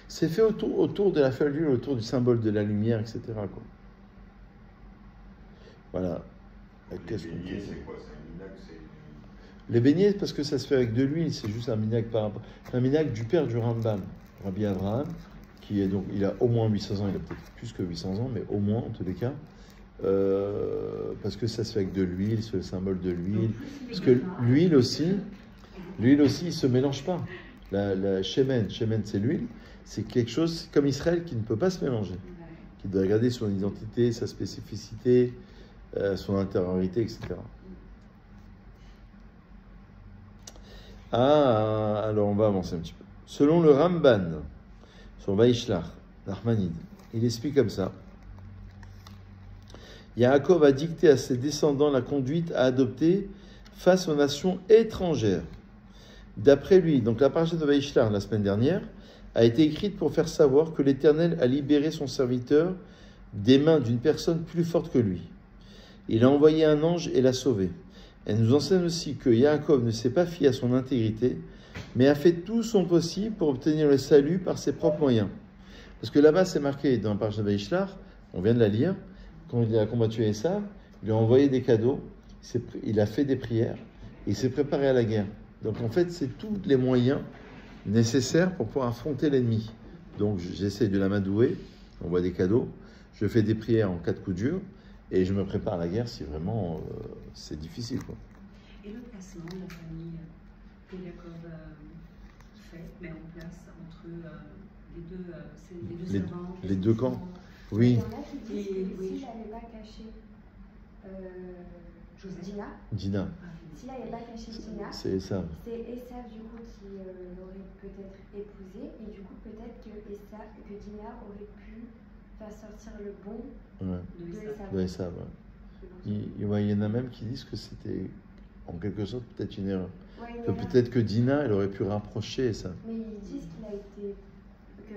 C'est fait autour de la feuille d'huile, autour du symbole de la lumière, etc. quoi. Voilà. Qu'est-ce qu'on beignets, dit? c'est quoi? C'est un minac, c'est... Les beignets, parce que ça se fait avec de l'huile, c'est juste un minac par rapport. C'est un minac du père du Rambam, Rabbi Abraham, qui est donc, il a au moins 800 ans, il a peut-être plus que 800 ans, mais au moins en tous les cas, parce que ça se fait avec de l'huile, c'est le symbole de l'huile. Parce que l'huile aussi, il se mélange pas. La shemen, c'est l'huile, c'est quelque chose comme Israël qui ne peut pas se mélanger, qui doit garder son identité, sa spécificité, son intériorité, etc. Alors on va avancer un petit peu. Selon le Ramban, sur Vaishlach, l'Armanide, il explique comme ça. Yaakov a dicté à ses descendants la conduite à adopter face aux nations étrangères. D'après lui, donc la parasha de Vaishlach la semaine dernière a été écrite pour faire savoir que l'Éternel a libéré son serviteur des mains d'une personne plus forte que lui. Il a envoyé un ange et l'a sauvé. Elle nous enseigne aussi que Yaakov ne s'est pas fié à son intégrité, mais a fait tout son possible pour obtenir le salut par ses propres moyens. Parce que là-bas, c'est marqué dans la parasha de Vaishlach, on vient de la lire, quand il a combattu Esav, il lui a envoyé des cadeaux, il a fait des prières, et il s'est préparé à la guerre. Donc en fait, c'est tous les moyens nécessaires pour pouvoir affronter l'ennemi. Donc j'essaie de l'amadouer, on voit des cadeaux, je fais des prières en cas de coup dur, et je me prépare à la guerre si vraiment c'est difficile, quoi. Et le placement de la famille que Yaakov met en place entre les deux servants, les deux camps. Oui. Il y en a qui disent que s'il n'avait pas caché Dina, s'il n'avait pas caché Dina, c'est Esav. C'est Esav du coup qui l'aurait peut-être épousé, et du coup peut-être que Dina aurait pu faire sortir le bon de Esav. Il y en a même qui disent que c'était en quelque sorte peut-être une erreur. Ouais, que peut-être que Dina, elle aurait pu rapprocher Esav. Mais ils disent que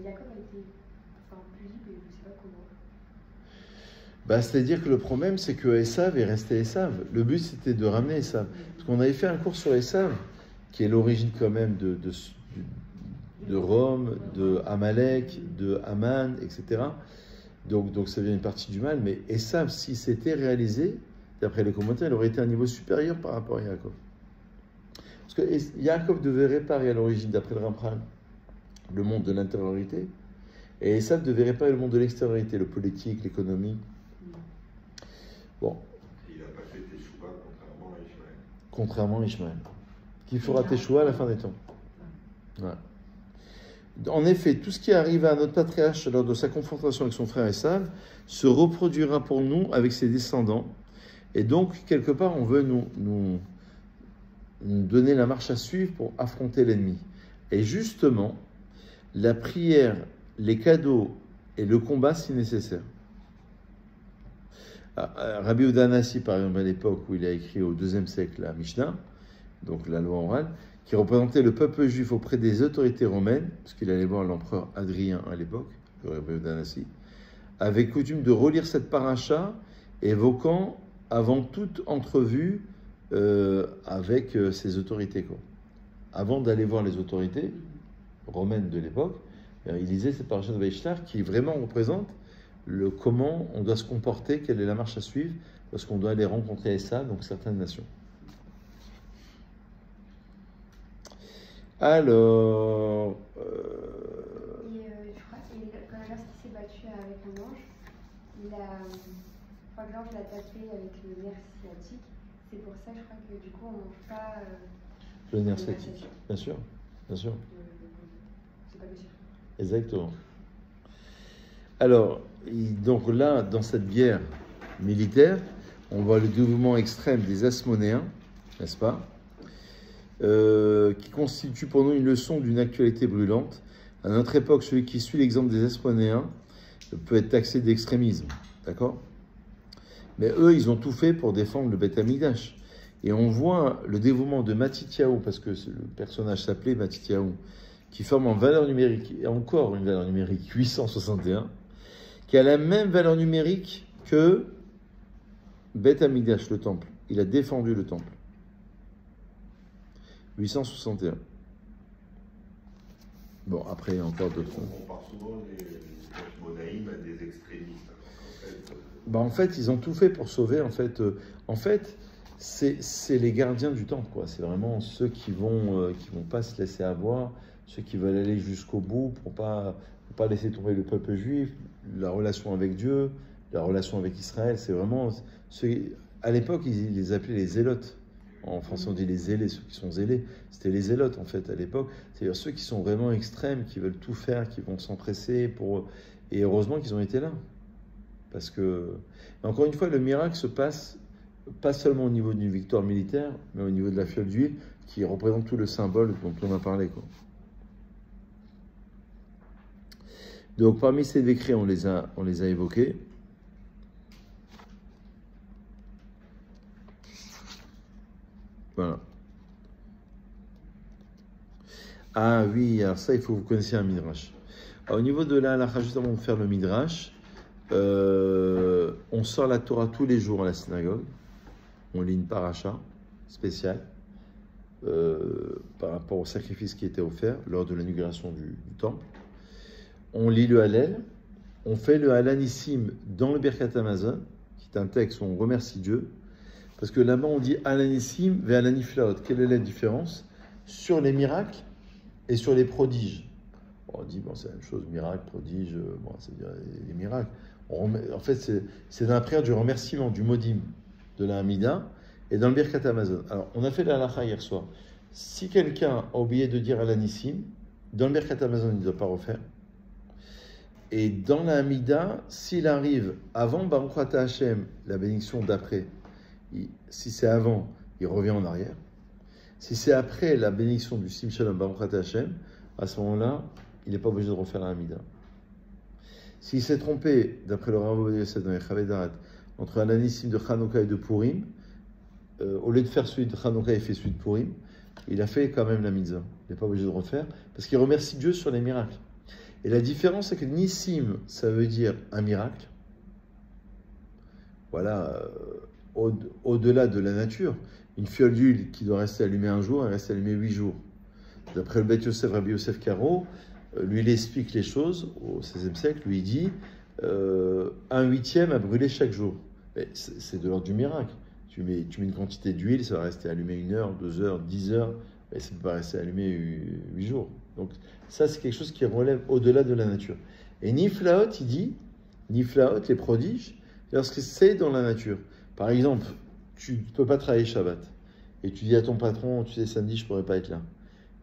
Yaakov a été puni, mais je ne sais pas comment. Bah, c'est-à-dire que le problème, c'est que Esav est resté Esav. Le but, c'était de ramener Esav. Parce qu'on avait fait un cours sur Esav, qui est l'origine quand même de Rome, de Amalek, de Aman, etc. Donc ça vient une partie du mal. Mais Esav, si c'était réalisé, d'après les commentaires, il aurait été à un niveau supérieur par rapport à Yaakov. Parce que Yaakov devait réparer à l'origine, d'après le Ramchal, le monde de l'intériorité. Et Esav devait réparer le monde de l'extériorité, le politique, l'économie. Bon. Il n'a pas fait Teshuva contrairement à Ishmaël. Contrairement à Ishmaël. Qui fera Teshuva à la fin des temps. Ouais. En effet, tout ce qui arrive à notre patriarche lors de sa confrontation avec son frère Esav se reproduira pour nous avec ses descendants. Et donc, quelque part, on veut nous donner la marche à suivre pour affronter l'ennemi. Et justement, la prière, les cadeaux et le combat si nécessaire. Rabbi Yehuda Hanassi, par exemple, à l'époque où il a écrit au IIe siècle la Mishnah, donc la loi orale, qui représentait le peuple juif auprès des autorités romaines, parce qu'il allait voir l'empereur Adrien à l'époque, le Rabbi Yehuda Hanassi, avait coutume de relire cette paracha, évoquant avant toute entrevue avec ses autorités, quoi. Avant d'aller voir les autorités romaines de l'époque, il lisait cette paracha de Vaishlach qui vraiment représente comment on doit se comporter, quelle est la marche à suivre lorsqu'on doit aller rencontrer Esav, donc certaines nations. Alors... je crois que lorsqu'il s'est battu avec un ange, je crois que l'ange l'a tapé avec le nerf sciatique. C'est pour ça, je crois que du coup, on ne mange pas... le nerf sciatique, bien sûr. Bien sûr. C'est pas possible. Exactement. Alors, donc là, dans cette guerre militaire, on voit le dévouement extrême des Hasmonéens, n'est-ce pas, qui constitue pour nous une leçon d'une actualité brûlante. À notre époque, celui qui suit l'exemple des Hasmonéens peut être taxé d'extrémisme, d'accord? Mais eux, ils ont tout fait pour défendre le Beth Amikdash. Et on voit le dévouement de Matityahu, parce que le personnage s'appelait Matityahu, qui forme en valeur numérique, et encore une valeur numérique 861, qui a la même valeur numérique que Beth Amikdash, le temple. Il a défendu le temple. 861. Bon, après, il y a encore d'autres. On compare souvent les Monaïm à des extrémistes. En fait, ils ont tout fait pour sauver. En fait, c'est les gardiens du temple, quoi. C'est vraiment ceux qui vont pas se laisser avoir, ceux qui veulent aller jusqu'au bout pour pas laisser tomber le peuple juif, la relation avec Dieu, la relation avec Israël. C'est vraiment à l'époque, ils les appelaient les zélotes. En français, on dit les zélés, ceux qui sont zélés. C'était les zélotes, en fait, à l'époque. C'est-à-dire ceux qui sont vraiment extrêmes, qui veulent tout faire, qui vont s'empresser pour... Et heureusement qu'ils ont été là. Parce que, encore une fois, le miracle se passe pas seulement au niveau d'une victoire militaire, mais au niveau de la fiole d'huile, qui représente tout le symbole dont on a parlé, quoi. Donc, parmi ces décrets, on les a évoqués. Voilà. Ah oui, alors ça, il faut que vous connaissiez un midrash. Alors, au niveau de la halakha, juste avant de faire le midrash, on sort la Torah tous les jours à la synagogue. On lit une paracha spéciale par rapport au sacrifice qui était offert lors de l'inauguration du temple. On lit le Hallel. On fait le Halanissim dans le Birkat Hamazon, qui est un texte où on remercie Dieu. Parce que là-bas, on dit Halanissim ve Halaniflaot. Quelle est la différence sur les miracles et sur les prodiges? On dit, c'est la même chose, miracle, prodige, c'est-à-dire les miracles. En fait, c'est dans la prière du remerciement, du modim, de la Hamida, et dans le Birkat Hamazon. Alors, on a fait la halakha hier soir. Si quelqu'un a oublié de dire Halanissim, dans le Birkat Hamazon, il ne doit pas refaire. Et dans la Hamida, s'il arrive avant Baruch Ata Hashem, la bénédiction d'après, si c'est avant, il revient en arrière. Si c'est après la bénédiction du Sim Shalom Baruch Ata Hashem, à ce moment-là, il n'est pas obligé de refaire la Hamida. S'il s'est trompé, d'après le Rav Ovadia Yosef dans les Chavedarat, entre Halanissim de Chanukah et de Purim, au lieu de faire celui de Chanukah, il fait celui de Purim, il a fait quand même la mitzvah. Il n'est pas obligé de refaire, parce qu'il remercie Dieu sur les miracles. Et la différence, c'est que Nissim, ça veut dire un miracle. Voilà, au-delà de la nature. Une fiole d'huile qui doit rester allumée un jour, elle reste allumée 8 jours. D'après le Beth Yosef, Rabbi Yosef Karo, lui, il explique les choses au XVIe siècle. Lui, il dit 1/8 à brûler chaque jour. C'est de l'ordre du miracle. Tu mets une quantité d'huile, ça va rester allumé 1 heure, 2 heures, 10 heures, et ça ne peut pas rester allumé 8 jours. Donc, ça, c'est quelque chose qui relève au-delà de la nature. Et Niflaot, il dit, Niflaot, les prodiges, lorsque c'est dans la nature. Par exemple, tu ne peux pas travailler Shabbat. Et tu dis à ton patron, tu sais, samedi, je ne pourrais pas être là.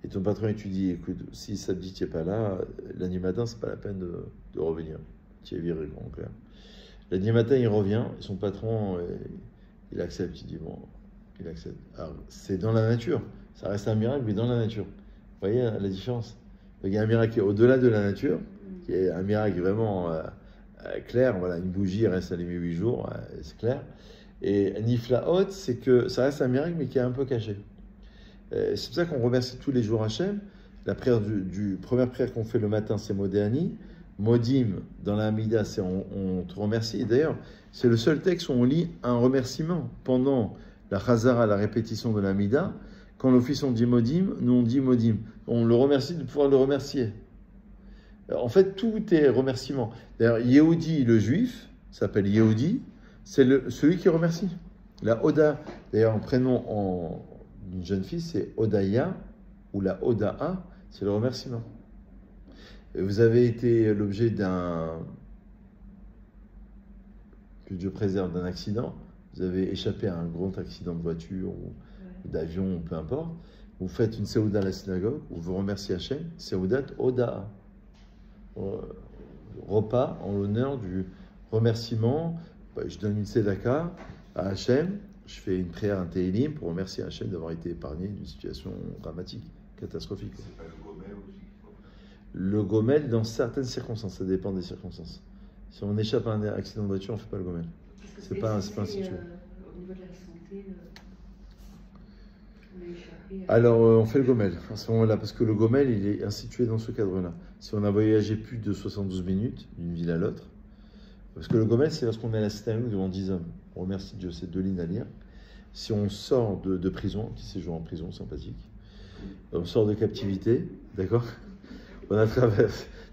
Et ton patron, il te dit, écoute, si samedi, tu n'es pas là, lundi matin, ce n'est pas la peine de revenir. Tu es viré, en clair. Lundi matin, il revient, et son patron, il accepte. Il dit, bon, il accepte. Alors, c'est dans la nature. Ça reste un miracle, mais dans la nature. Vous voyez la différence? Donc, il y a un miracle qui est au-delà de la nature, qui est un miracle vraiment clair. Voilà, une bougie reste allumée 8 jours, c'est clair. Et Niflaot, c'est que ça reste un miracle, mais qui est un peu caché. C'est pour ça qu'on remercie tous les jours Hachem. La prière première prière qu'on fait le matin, c'est Modéani. Modim, dans la Hamida, c'est on te remercie. Et d'ailleurs, c'est le seul texte où on lit un remerciement. Pendant la Chazara, la répétition de la Hamida, quand l'office on dit Modim, nous on dit Modim. On le remercie de pouvoir le remercier. En fait, tout est remerciement. D'ailleurs, Yehudi, le juif, s'appelle Yehudi, c'est celui qui remercie. La Oda, d'ailleurs, un prénom d'une jeune fille, c'est Odaya, ou la Oda'a, c'est le remerciement. Et vous avez été l'objet que Dieu préserve, d'un accident. Vous avez échappé à un gros accident de voiture ou d'avion, peu importe. vous faites une Seouda à la synagogue, où vous remerciez Hachem, Seoudat Oda. Repas en l'honneur du remerciement. Je donne une Sedaka à Hachem, je fais une prière, un Téhilim pour remercier Hachem d'avoir été épargné d'une situation dramatique, catastrophique. C'est pas le gomel aussi qu'il faut faire. Le gomel, dans certaines circonstances, ça dépend des circonstances. Si on échappe à un accident de voiture, on ne fait pas le gomel. Parce C'est que pas institué. Au niveau de la santé, on a échappé à... Alors, on fait le gomel à ce moment-là, parce que le gomel, il est institué dans ce cadre-là. Si on a voyagé plus de 72 minutes d'une ville à l'autre, parce que le gomel, c'est lorsqu'on est à la synagogue devant 10 hommes. On remercie Dieu, c'est 2 lignes à lire. Si on sort de prison, qui séjour en prison, sympathique, on sort de captivité, d'accord? On a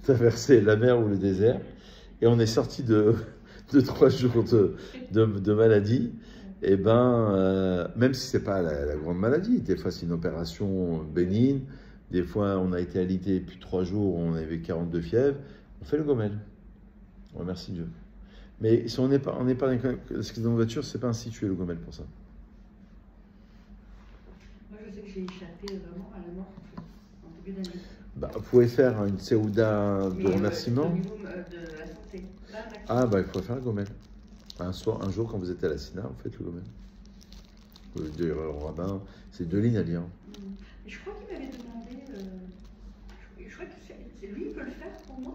traversé la mer ou le désert, et on est sorti de 3 jours de maladie. Et même si c'est pas la grande maladie, des fois c'est une opération bénigne, des fois on a été alité plus de 3 jours, on avait 42 fièvres, on fait le gomel. On remercie Dieu. Mais si on n'est pas dans la voiture, c'est pas institué le gomel pour ça. Moi, je sais que j'ai échappé vraiment à la mort en début d'année. Vous pouvez faire une Seouda de Mais, remerciement. au niveau de la santé. Il faut faire le gomel. Un jour, quand vous êtes à la Sina, vous faites le gomel. Vous dites au rabbin, c'est 2 lignes à lire. Je crois qu'il m'avait demandé. Je crois que c'est lui qui peut le faire pour moi.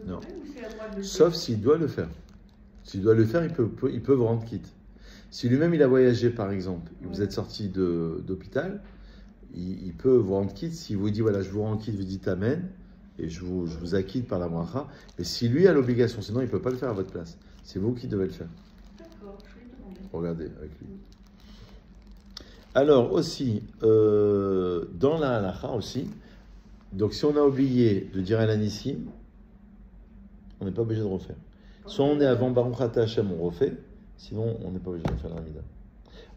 Non. Ou c'est à moi de le Sauf faire s'il doit le faire. S'il doit le faire, il peut vous rendre quitte. Si lui-même il a voyagé, par exemple, et vous êtes sorti d'hôpital, il peut vous rendre quitte. S'il vous dit, voilà, je vous rends quitte, vous dites Amen, et je vous acquitte par la bracha. Mais si lui a l'obligation, sinon il ne peut pas le faire à votre place. C'est vous qui devez le faire. D'accord, je vais demander. Regardez avec lui. Alors aussi, dans la halakha aussi, donc si on a oublié de dire Alanissim, on n'est pas obligé de refaire. Soit on est avant Baruch Ata Hashem, on refait, sinon on n'est pas obligé de faire l'Amida.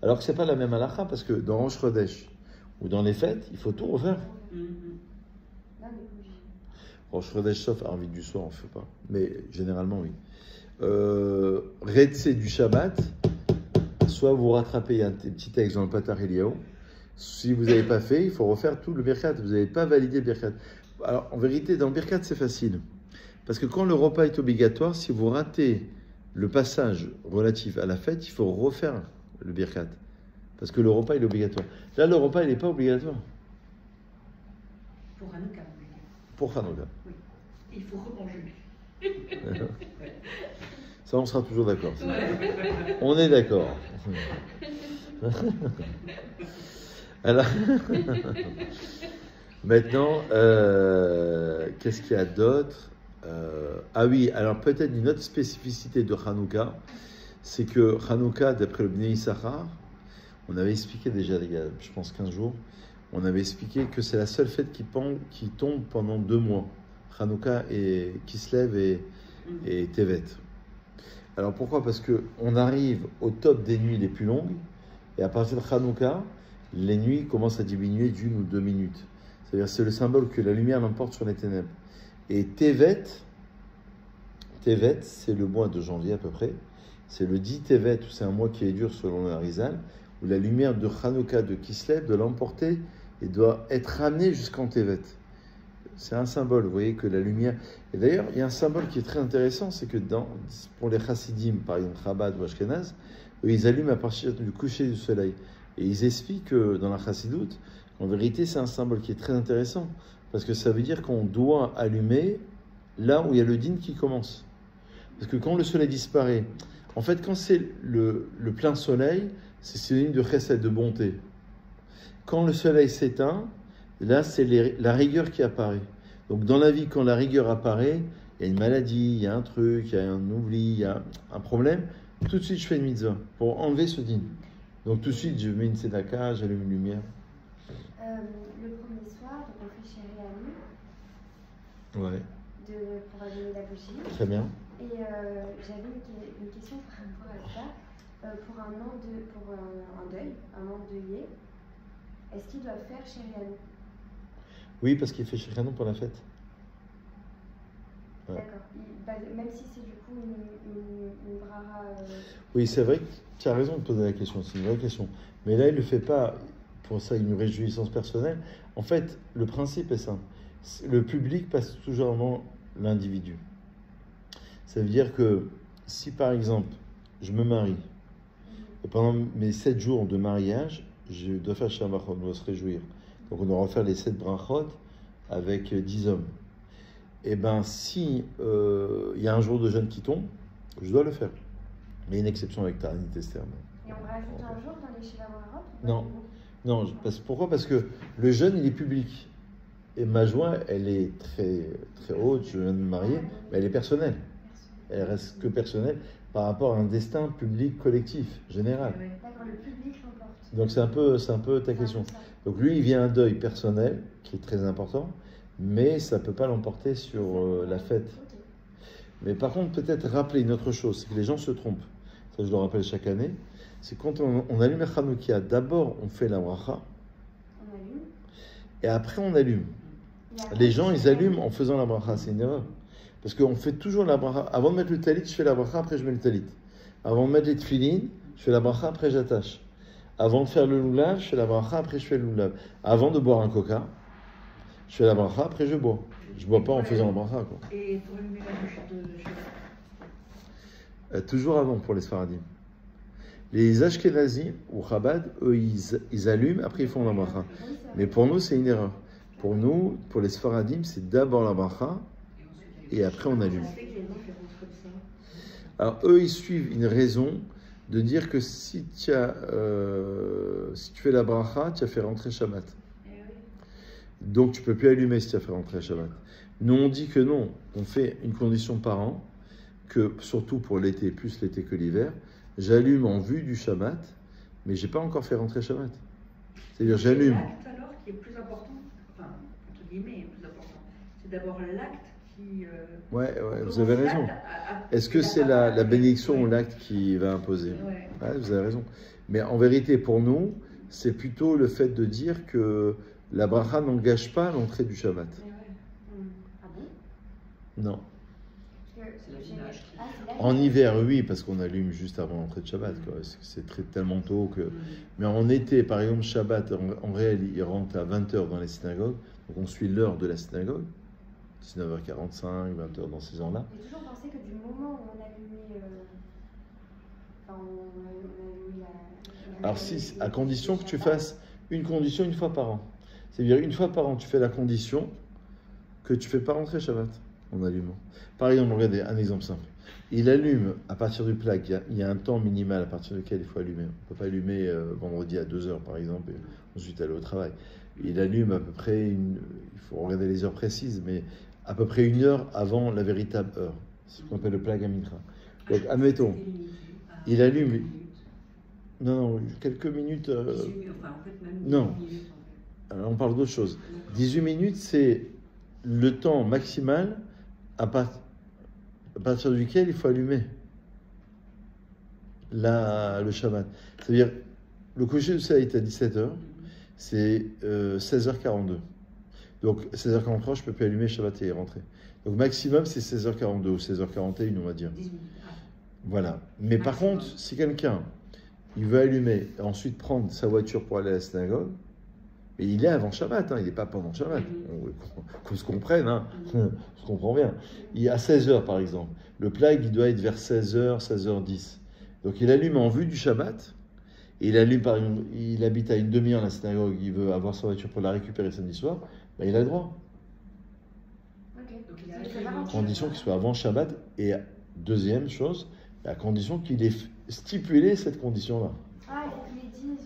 Alors que ce n'est pas la même halakha, parce que dans Rosh Chodesh ou dans les fêtes, il faut tout refaire. Non, mais obligé. Rosh Chodesh, sauf Arvit du soir, on ne fait pas. Mais généralement, oui. Retse du Shabbat, soit vous rattrapez, il y a un petit texte dans le Patar Eliyahu. Si vous n'avez pas fait, il faut refaire tout le Birkat. Vous n'avez pas validé le Birkat. Alors, en vérité, dans le Birkat, c'est facile. Parce que quand le repas est obligatoire, si vous ratez le passage relatif à la fête, il faut refaire le Birkat. Parce que le repas, il est obligatoire. Là, le repas, il n'est pas obligatoire. Pour Hanouka. Pour Hanouka. Oui. Il faut remanger. Ça, on sera toujours d'accord. On est d'accord. Alors, maintenant, qu'est-ce qu'il y a d'autre? Ah oui, alors peut-être une autre spécificité de Hanouka, c'est que Hanouka, d'après le Bnei Issachar, on avait expliqué déjà, il y a, je pense, 15 jours, on avait expliqué que c'est la seule fête qui tombe pendant 2 mois. Hanouka et Kislev et Tevet. Alors pourquoi? Parce qu'on arrive au top des nuits les plus longues, et à partir de Hanouka, les nuits commencent à diminuer d'1 ou 2 minutes. C'est-à-dire c'est le symbole que la lumière l'emporte sur les ténèbres. Et Tevet, c'est le mois de janvier à peu près. C'est le 10 Tevet, où c'est un mois qui est dur selon le Harizal, où la lumière de Hanouka, de Kislev, doit l'emporter et doit être ramenée jusqu'en Tevet. C'est un symbole, vous voyez que la lumière... Et d'ailleurs, il y a un symbole qui est très intéressant, c'est que pour les Chassidim, par exemple Chabad ou Ashkenaz, eux, ils allument à partir du coucher du soleil. Et ils expliquent que dans la Chassidoute, en vérité, c'est un symbole qui est très intéressant, parce que ça veut dire qu'on doit allumer là où il y a le din qui commence. Parce que quand le soleil disparaît, en fait, quand c'est le plein soleil, c'est synonyme de chesed, de bonté. Quand le soleil s'éteint, là, c'est la rigueur qui apparaît. Donc, dans la vie, quand la rigueur apparaît, il y a une maladie, il y a un truc, il y a un oubli, il y a un problème, tout de suite, je fais une mitzvah pour enlever ce din. Donc, tout de suite, je mets une tzedaka, j'allume une lumière. Le premier soir, donc on fait chéri à nous, Ouais, pour allumer la bougie. très bien. Et j'avais une question par rapport à ça. Pour un deuil, un endeuillé, est-ce qu'il doit faire chéri à nous? Oui, parce qu'il fait chacun pour la fête. Ouais. D'accord. Même si c'est du coup une brara. Oui, c'est vrai que tu as raison de poser la question, c'est une vraie question. Mais là, il ne le fait pas pour ça une réjouissance personnelle. En fait, le principe est simple. Le public passe toujours avant l'individu. Ça veut dire que si par exemple, je me marie, et pendant mes 7 jours de mariage, je dois faire Shabbat, on doit se réjouir. Donc on doit refaire les 7 brachot avec 10 hommes. Et bien si il y a un jour de jeûne qui tombe, je dois le faire. Mais il y a une exception avec Ta'anit Esther. Et on rajoute un jour dans les Shiva Brachot? Non. Non, pourquoi? Parce que le jeûne, il est public. Et ma joie, elle est très, très haute, je viens de me marier, mais elle est personnelle. Elle reste que personnelle par rapport à un destin public, collectif, général. D'accord, le public l'emporte. Donc c'est un peu ta question. Donc lui, il vient un deuil personnel, qui est très important, mais ça ne peut pas l'emporter sur la fête. Mais par contre, peut-être rappeler une autre chose, c'est que les gens se trompent. Ça, je le rappelle chaque année. C'est quand on allume la Hanoukia, d'abord on fait la bracha, On allume. et après on allume. Les gens, ils allument en faisant la bracha, c'est une erreur. Parce qu'on fait toujours la bracha. Avant de mettre le talit, je fais la bracha, après je mets le talit. Avant de mettre les tefilines, je fais la bracha, après j'attache. Avant de faire le loulav, je fais la bracha, après je fais le loulav. Avant de boire un coca, je fais la bracha, après je bois. Je ne bois pas en faisant la bracha, quoi. Et pour allumer la bouche de Shabbat? Toujours avant pour les Sfaradim. Les Ashkenazim ou Chabad, eux, ils allument, après ils font la bracha. Mais pour nous, c'est une erreur. Pour nous, pour les Sfaradim, c'est d'abord la bracha et après on allume. Alors eux, ils suivent une raison de dire que si tu fais la bracha, tu as fait rentrer Shabbat. Donc tu ne peux plus allumer si tu as fait rentrer Shabbat. Nous, on dit que non, on fait une condition par an, que surtout pour l'été, plus l'été que l'hiver, j'allume en vue du Shabbat, mais je n'ai pas encore fait rentrer Shabbat. C'est-à-dire j'allume. L'acte alors qui est plus important, enfin, entre guillemets, plus important, c'est d'abord l'acte qui... Ouais, vous avez raison. Est-ce que c'est la bénédiction ou l'acte qui va imposer? Ouais, vous avez raison. Mais en vérité, pour nous, c'est plutôt le fait de dire que la bracha n'engage pas l'entrée du Shabbat. Ah bon? Non. Ah, En hiver, oui, parce qu'on allume juste avant l'entrée de Shabbat. C'est tellement tôt que... Mais en été, par exemple, Shabbat, en réel, il rentre à 20h dans les synagogues. Donc on suit l'heure de la synagogue. 19h45, 20h dans ces ans-là. J'ai toujours pensé que du moment où on allumait... Enfin, on allumait la... Alors si, à condition que tu fasses une condition une fois par an. C'est-à-dire une fois par an, tu fais la condition que tu ne fais pas rentrer Shabbat en allumant. Par exemple, regardez, un exemple simple. Il allume à partir du plag, il y a un temps minimal à partir duquel il faut allumer. On ne peut pas allumer vendredi à 2h par exemple, et ensuite aller au travail. Il allume à peu près, il faut regarder les heures précises, mais à peu près 1 heure avant la véritable heure. C'est ce qu'on appelle le plag à Mincha. Donc, admettons, il allume... Non, quelques minutes... Non, alors, on parle d'autre chose. 18 minutes, c'est le temps maximal à partir duquel il faut allumer le Shabbat. C'est-à-dire, le coucher du soleil est à 17h, c'est 16h42. Donc 16h43, je ne peux plus allumer, Shabbat et rentrer. Donc maximum, c'est 16h42 ou 16h41, on va dire. Voilà. Mais par contre, si quelqu'un il veut allumer et ensuite prendre sa voiture pour aller à la synagogue, mais il est avant Shabbat, il n'est pas pendant Shabbat. Qu'on se comprenne, on se comprend bien. Il est à 16h par exemple. Le plag, il doit être vers 16h, 16h10. Donc il allume en vue du Shabbat. Et il allume, par exemple, il habite à une demi-heure à la synagogue, il veut avoir sa voiture pour la récupérer samedi soir, ben il a le droit. Condition qu'il soit avant Shabbat. Et deuxième chose, à condition qu'il ait stipulé cette condition-là. Ah, il les dit.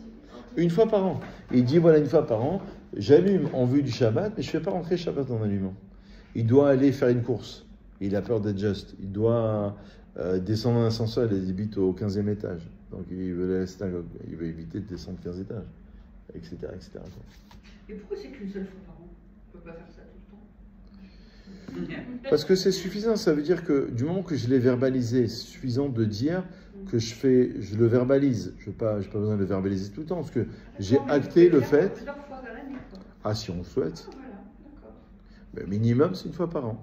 Une fois par an. Il dit, voilà, une fois par an, j'allume en vue du Shabbat, mais je ne fais pas rentrer Shabbat en allumant. Il doit aller faire une course. Il a peur d'être juste. Il doit descendre un ascenseur, il habite au 15e étage. Donc il veut aller à la synagogue. Il veut éviter de descendre 15 étages, etc. etc. Et pourquoi c'est qu'une seule fois par an? On ne peut pas faire ça tout le temps? Parce que c'est suffisant. Ça veut dire que du moment que je l'ai verbalisé, c'est suffisant de dire que je le verbalise. Je n'ai pas besoin de le verbaliser tout le temps, parce que j'ai acté le fait. Plusieurs fois dans l'année, quoi. Ah, si on le souhaite. Ah, voilà, d'accord. Mais minimum, c'est une fois par an.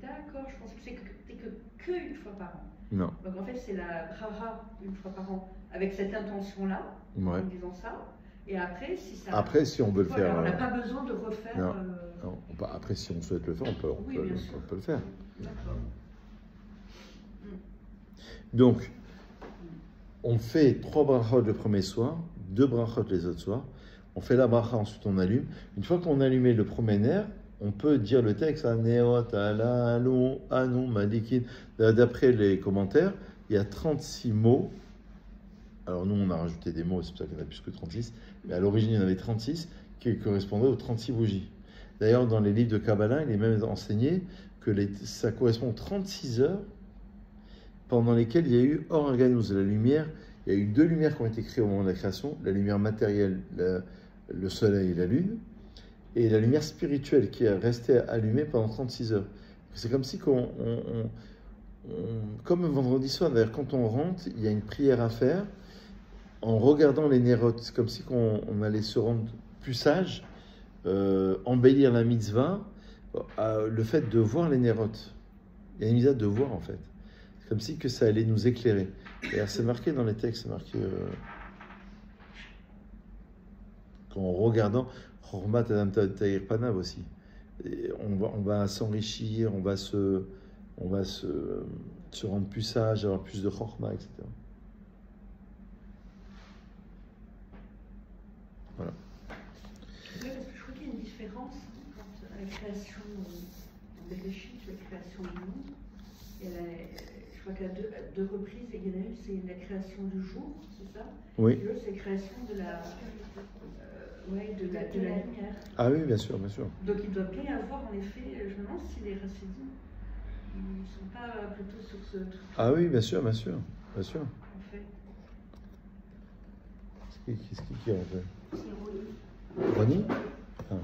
D'accord, je pense que c'est que une fois par an. Non. Donc en fait, c'est la bracha une fois par an, avec cette intention-là, Ouais. en disant ça. Et après, si ça. Après, si on veut le Voilà, faire. on n'a pas besoin de refaire. Non. Non, après, si on souhaite le faire, Oui, bien sûr. on peut le faire. D'accord. Donc, on fait 3 brachot le premier soir, 2 brachot les autres soirs. On fait la bracha, ensuite on allume. Une fois qu'on a allumé le premier ner, on peut dire le texte Aneot, Ala, Alou, Anou, Madikin. D'après les commentaires, il y a 36 mots. Alors nous, on a rajouté des mots, c'est pour ça qu'il y en a plus que 36. Mais à l'origine, il y en avait 36 qui correspondaient aux 36 bougies. D'ailleurs, dans les livres de Kabbalah, il est même enseigné que ça correspond aux 36 heures pendant lesquelles il y a eu Or Ganuz, la lumière. Il y a eu 2 lumières qui ont été créées au moment de la création, la lumière matérielle, le soleil et la lune, et la lumière spirituelle qui est restée allumée pendant 36 heures. C'est comme si comme un vendredi soir, d'ailleurs, quand on rentre, il y a une prière à faire en regardant les nérotes. C'est comme si on allait se rendre plus sage, embellir la mitzvah, le fait de voir les nérotes. Il y a une mitzvah de voir, en fait. C'est comme si que ça allait nous éclairer. D'ailleurs, c'est marqué dans les textes, c'est marqué qu'en regardant Chormat Adam Ta'ir Panav aussi. Et on va s'enrichir, on va se rendre plus sage, avoir plus de Chorma, etc. Voilà. Oui, parce que je crois qu'il y a une différence entre la création en Bereshit, la création du monde, et je crois qu'il y a deux reprises, il y en a une, c'est la création du jour, c'est ça? Oui. Et l'autre, c'est la création de la lumière. Ah oui, bien sûr, bien sûr. Donc il doit bien y avoir, en effet, je me demande si les Chassidim, ils ne sont pas plutôt sur ce truc. Ah oui, bien sûr, bien sûr, bien sûr. En fait. Qu'est-ce qui en fait? C'est Roni. Roni? Ah.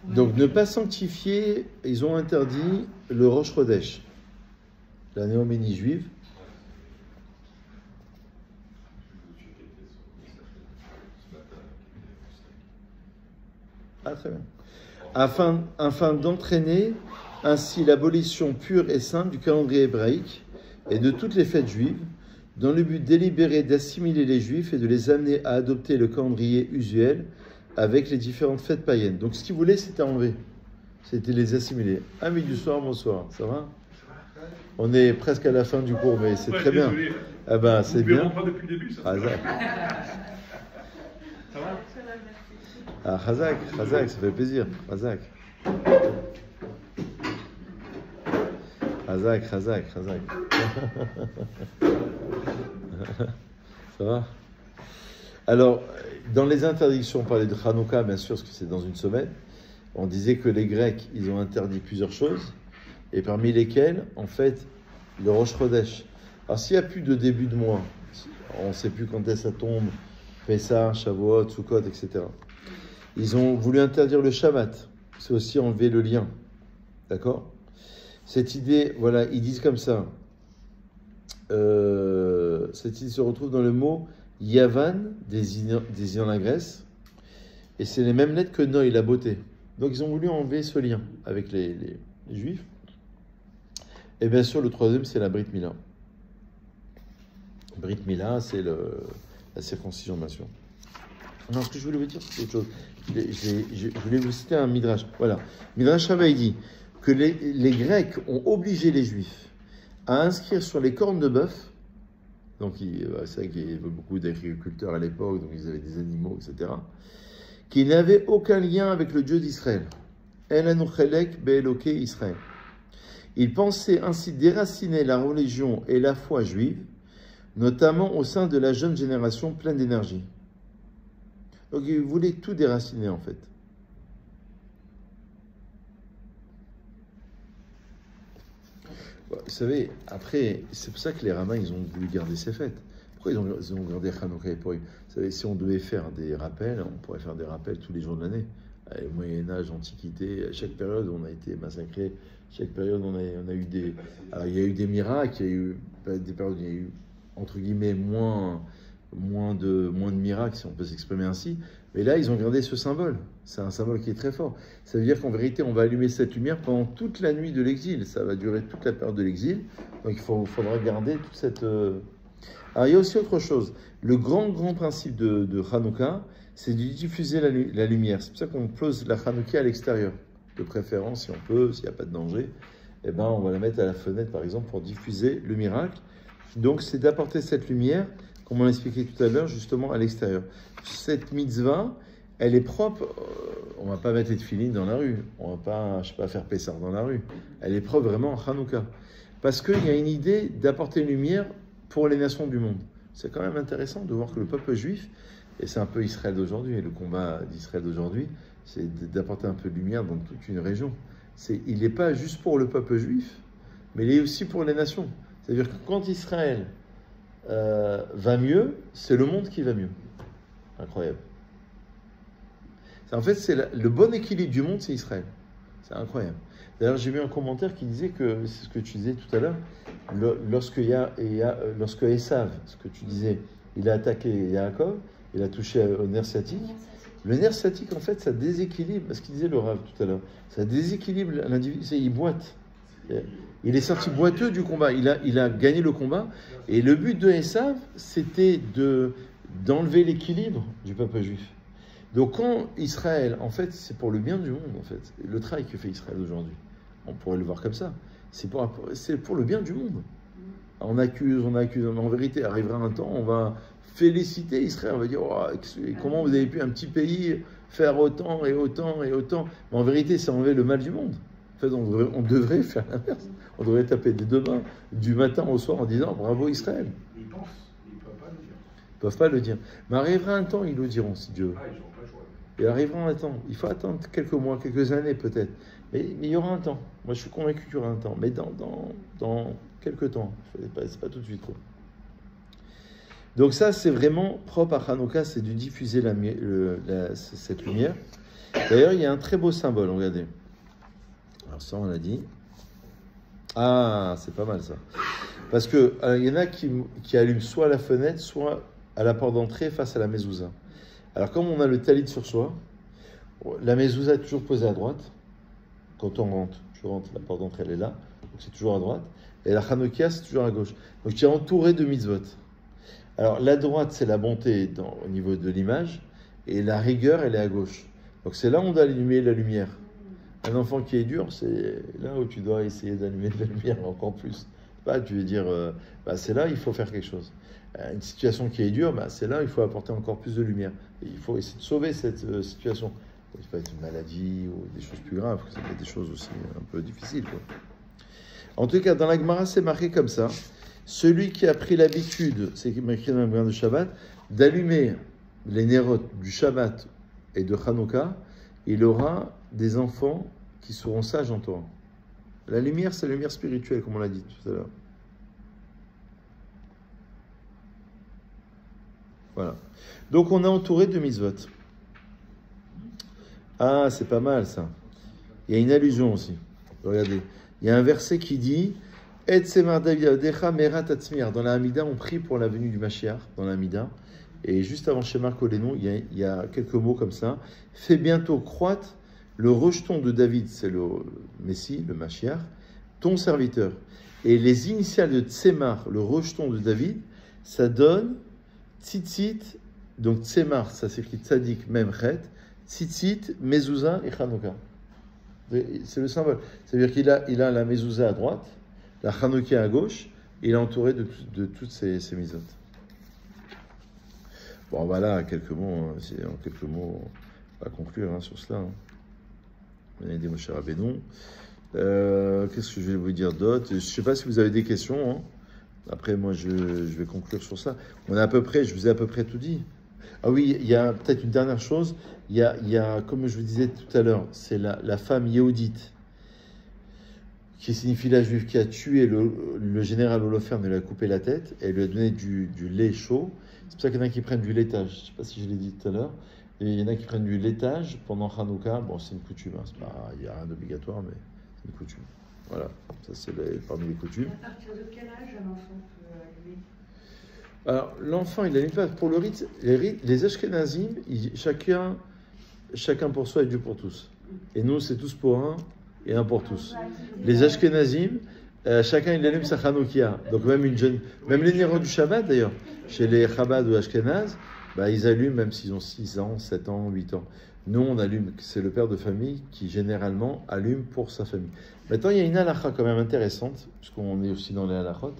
Donc ne pas sanctifier, ils ont interdit le Rosh Chodesh, la néoménie juive. Ah, très bien. Afin d'entraîner ainsi l'abolition pure et sainte du calendrier hébraïque et de toutes les fêtes juives, dans le but délibéré d'assimiler les juifs et de les amener à adopter le calendrier usuel avec les différentes fêtes païennes. Donc ce qu'ils voulaient, c'était enlever. C'était les assimiler. Amis du soir, bonsoir. Ça va? On est presque à la fin du cours, mais c'est très bien. Ah ben, c'est bien. Pas depuis le début, ça. Hazak. Ça va? Ah, Hazak, ça fait plaisir. Hazak. Hazak. Ça va? Alors, dans les interdictions, on parlait de Hanouka, bien sûr, parce que c'est dans une semaine. On disait que les Grecs, ils ont interdit plusieurs choses, et parmi lesquelles, en fait, le Rosh Chodesh. Alors, s'il n'y a plus de début de mois, on ne sait plus quand est-ce que ça tombe, Pessah, Shavuot, Sukkot, etc. Ils ont voulu interdire le Shabbat. C'est aussi enlever le lien. D'accord? Cette idée, voilà, ils disent comme ça. Cette idée se retrouve dans le mot Yavan, désignant la Grèce. Et c'est les mêmes lettres que Noï, la beauté. Donc ils ont voulu enlever ce lien avec les Juifs. Et bien sûr, le troisième, c'est la Brit Mila. Brit Mila, c'est la circoncision, bien sûr. Non, ce que je voulais vous dire, c'est autre chose. Je voulais vous citer un Midrash. Voilà. Midrash Rabbah dit que les Grecs ont obligé les Juifs à inscrire sur les cornes de bœuf. Donc, c'est vrai qu'il y avait beaucoup d'agriculteurs à l'époque, donc ils avaient des animaux, etc. Qui n'avaient aucun lien avec le Dieu d'Israël. El Anouchelek Be'eloke Israël. Ils pensaient ainsi déraciner la religion et la foi juive, notamment au sein de la jeune génération pleine d'énergie. Donc ils voulaient tout déraciner en fait. Vous savez, après, c'est pour ça que les rabbins, ils ont voulu garder ces fêtes. Pourquoi ils ont gardé Hanouka et Purim? Vous savez, si on devait faire des rappels, on pourrait faire des rappels tous les jours de l'année. Au Moyen-Âge, Antiquité, à chaque période, on a été massacré. Chaque période, on a eu des... Alors, il y a eu des miracles, il y a eu des périodes où il y a eu, entre guillemets, moins de miracles, si on peut s'exprimer ainsi. Mais là, ils ont gardé ce symbole. C'est un symbole qui est très fort. Ça veut dire qu'en vérité, on va allumer cette lumière pendant toute la nuit de l'exil. Ça va durer toute la période de l'exil. Donc, il faudra garder toute cette Alors, il y a aussi autre chose. Le grand principe de Hanouka, c'est de diffuser la lumière. C'est pour ça qu'on pose la Hanouka à l'extérieur. De préférence, si on peut, s'il n'y a pas de danger, eh ben, on va la mettre à la fenêtre, par exemple, pour diffuser le miracle. Donc, c'est d'apporter cette lumière, comme on l'a expliqué tout à l'heure, justement à l'extérieur. Cette mitzvah, elle est propre. On ne va pas mettre les tefilines dans la rue. On ne va pas, je sais pas, faire Pessar dans la rue. Elle est propre vraiment en Hanouka. Parce qu'il y a une idée d'apporter une lumière pour les nations du monde. C'est quand même intéressant de voir que le peuple juif, et c'est un peu Israël d'aujourd'hui, et le combat d'Israël d'aujourd'hui, c'est d'apporter un peu de lumière dans toute une région. Il n'est pas juste pour le peuple juif, mais il est aussi pour les nations. C'est-à-dire que quand Israël va mieux, c'est le monde qui va mieux. Incroyable. En fait, c'est le bon équilibre du monde, c'est Israël. C'est incroyable. D'ailleurs, j'ai vu un commentaire qui disait que, c'est ce que tu disais tout à l'heure, lorsque Esav, ce que tu disais, il a attaqué Yaakov, il a touché au nerf sciatique. Le nerf sciatique, en fait, ça déséquilibre, ce qu'il disait le Rav tout à l'heure, ça déséquilibre l'individu, il boite. Il est sorti boiteux du combat, il a gagné le combat, et le but de Esav, c'était d'enlever l'équilibre du peuple juif. Donc quand Israël, en fait, c'est pour le bien du monde, en fait, le travail que fait Israël aujourd'hui, on pourrait le voir comme ça, c'est pour le bien du monde. On accuse, mais en vérité, arrivera un temps, on va féliciter Israël, on va dire, oh, comment vous avez pu un petit pays faire autant et autant et autant, mais en vérité, c'est enlever le mal du monde. En fait, on devrait faire l'inverse, on devrait taper des deux mains du matin au soir en disant, bravo Israël. Ils pensent, ils ne peuvent pas le dire. Ils ne peuvent pas le dire. Mais arrivera un temps, ils le diront, si Dieu veut. Ah, ils n'ont pas le choix. Il arrivera un temps. Il faut attendre quelques mois, quelques années peut-être. Mais il y aura un temps. Moi, je suis convaincu qu'il y aura un temps. Mais dans quelques temps. C'est pas tout de suite. Quoi. Donc ça, c'est vraiment propre à Hanouka, c'est de diffuser cette lumière. D'ailleurs, il y a un très beau symbole, regardez. Alors ça, on l'a dit. Ah, c'est pas mal ça. Parce qu'il y en a qui allument soit à la fenêtre, soit à la porte d'entrée face à la mezouza. Alors, comme on a le talit sur soi, la mezouza est toujours posée à droite. Quand on rentre, la porte d'entrée, elle est là. Donc, c'est toujours à droite. Et la Hanouka, c'est toujours à gauche. Donc, tu es entouré de mitzvot. Alors, la droite, c'est la bonté au niveau de l'image. Et la rigueur, elle est à gauche. Donc, c'est là où on doit allumer la lumière. Un enfant qui est dur, c'est là où tu dois essayer d'allumer de la lumière encore plus. Tu veux dire, c'est là il faut faire quelque chose. Une situation qui est dure, c'est là il faut apporter encore plus de lumière. Et il faut essayer de sauver cette situation. Ça peut être une maladie ou des choses plus graves, ça peut être des choses aussi un peu difficiles. Quoi. En tout cas, dans la Gemara, c'est marqué comme ça. Celui qui a pris l'habitude, c'est marqué dans la Gemara de Shabbat, d'allumer les nérotes du Shabbat et de Hanouka, il aura des enfants qui seront sages en Torah. La lumière, c'est la lumière spirituelle, comme on l'a dit tout à l'heure. Voilà. Donc, on est entouré de mitzvot. Ah, c'est pas mal, ça. Il y a une allusion aussi. Regardez. Il y a un verset qui dit « Et semar davidecha merat atzmir » Dans la Hamida, on prie pour la venue du Mashiach, dans la Hamida. Et juste avant Shemar Kolénon, il y a quelques mots comme ça. « Fais bientôt croître le rejeton de David », c'est le Messie, le Mashiach, ton serviteur. Et les initiales de Tsemar, le rejeton de David, ça donne Tzitzit, donc Tsemar, ça s'écrit Tzadik, même Chet, Tzitzit, Mezouza et Hanouka. C'est le symbole. C'est-à-dire qu'il a la Mezouza à droite, la Hanouka à gauche, et il est entouré de toutes ces misotes. Bon, voilà, quelques mots, en quelques mots, on va conclure sur cela. On a aidé Moshe Rabbeinu. Qu'est-ce que je vais vous dire d'autre? Je ne sais pas si vous avez des questions. Après, moi, je vais conclure sur ça. Je vous ai à peu près tout dit. Ah oui, il y a peut-être une dernière chose. Il y a, comme je vous disais tout à l'heure, c'est la femme Yehudite, qui signifie la juive, qui a tué le général Holoferne et lui a coupé la tête, et lui a donné du lait chaud. C'est pour ça qu'il y en a qui prennent du laitage. Je ne sais pas si je l'ai dit tout à l'heure. Et il y en a qui prennent du laitage pendant Hanouka. Bon, c'est une coutume. Il n'y a rien d'obligatoire, mais c'est une coutume. Voilà, ça c'est parmi les coutumes. À partir de quel âge un enfant peut allumer? Alors, l'enfant, il n'allume pas. Pour le rite, les Ashkenazim, chacun pour soi et Dieu pour tous. Et nous, c'est tous pour un et un pour tous. Les Ashkenazim, Chacun il allume sa Hanoukia. Donc même une jeune, même les Néros du Shabbat d'ailleurs, chez les Chabad ou Ashkenaz, bah, ils allument même s'ils ont 6 ans, 7 ans, 8 ans. Nous on allume, c'est le père de famille qui généralement allume pour sa famille. Maintenant il y a une halakha quand même intéressante, puisqu'on est aussi dans les halakhot,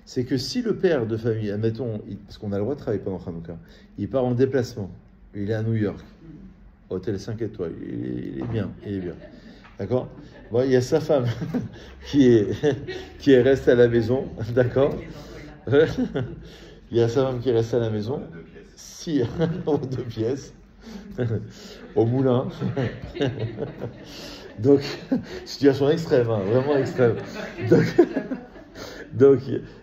c'est que si le père de famille, admettons, parce qu'on a le droit de travailler pendant Hanouka, il part en déplacement, il est à New York, hôtel 5 étoiles, il est bien, il est bien. D'accord? Bon, il y a sa femme qui est restée à la maison, d'accord? Il y a sa femme qui est restée à la maison. Deux pièces. Si, en 2 pièces, au moulin. Donc, situation extrême, hein, vraiment extrême. Donc,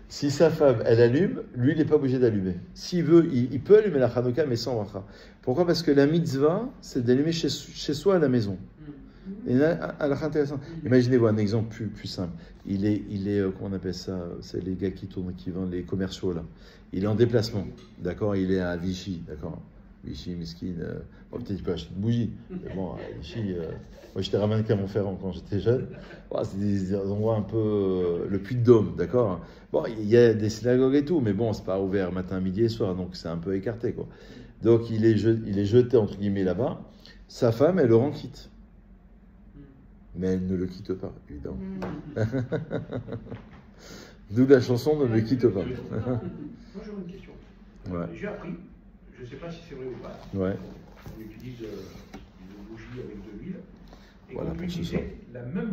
si sa femme, elle allume, lui, il n'est pas obligé d'allumer. S'il veut, il peut allumer la Hanouka, mais sans bracha. Pourquoi? Parce que la mitzvah, c'est d'allumer chez soi à la maison. Et là, intéressant. Imaginez-vous un exemple plus simple. Il est, comment on appelle ça? C'est les gars qui tournent, qui vendent les commerciaux là. Il est en déplacement, d'accord? Il est à Vichy, d'accord? Vichy, Miskin. Bon, peut-être il peut acheter une bougie. Mais bon, à Vichy, moi j'étais ramené à Clermont-Ferrand quand j'étais jeune. Bon, c'est des endroits un peu le Puy-de-Dôme, d'accord? Bon, il y a des synagogues et tout, mais bon, c'est pas ouvert matin, midi et soir, donc c'est un peu écarté, quoi. Donc il est jeté entre guillemets là-bas. Sa femme, elle le rend quitte. Mais elle ne le quitte pas, évidemment. D'où la chanson Ne le quitte pas. Moi j'aurais une question. Ouais. J'ai appris, je ne sais pas si c'est vrai ou pas, Ouais. on utilise une bougie avec de l'huile, et Voilà, qu'on peut pour ce utiliser soir. la même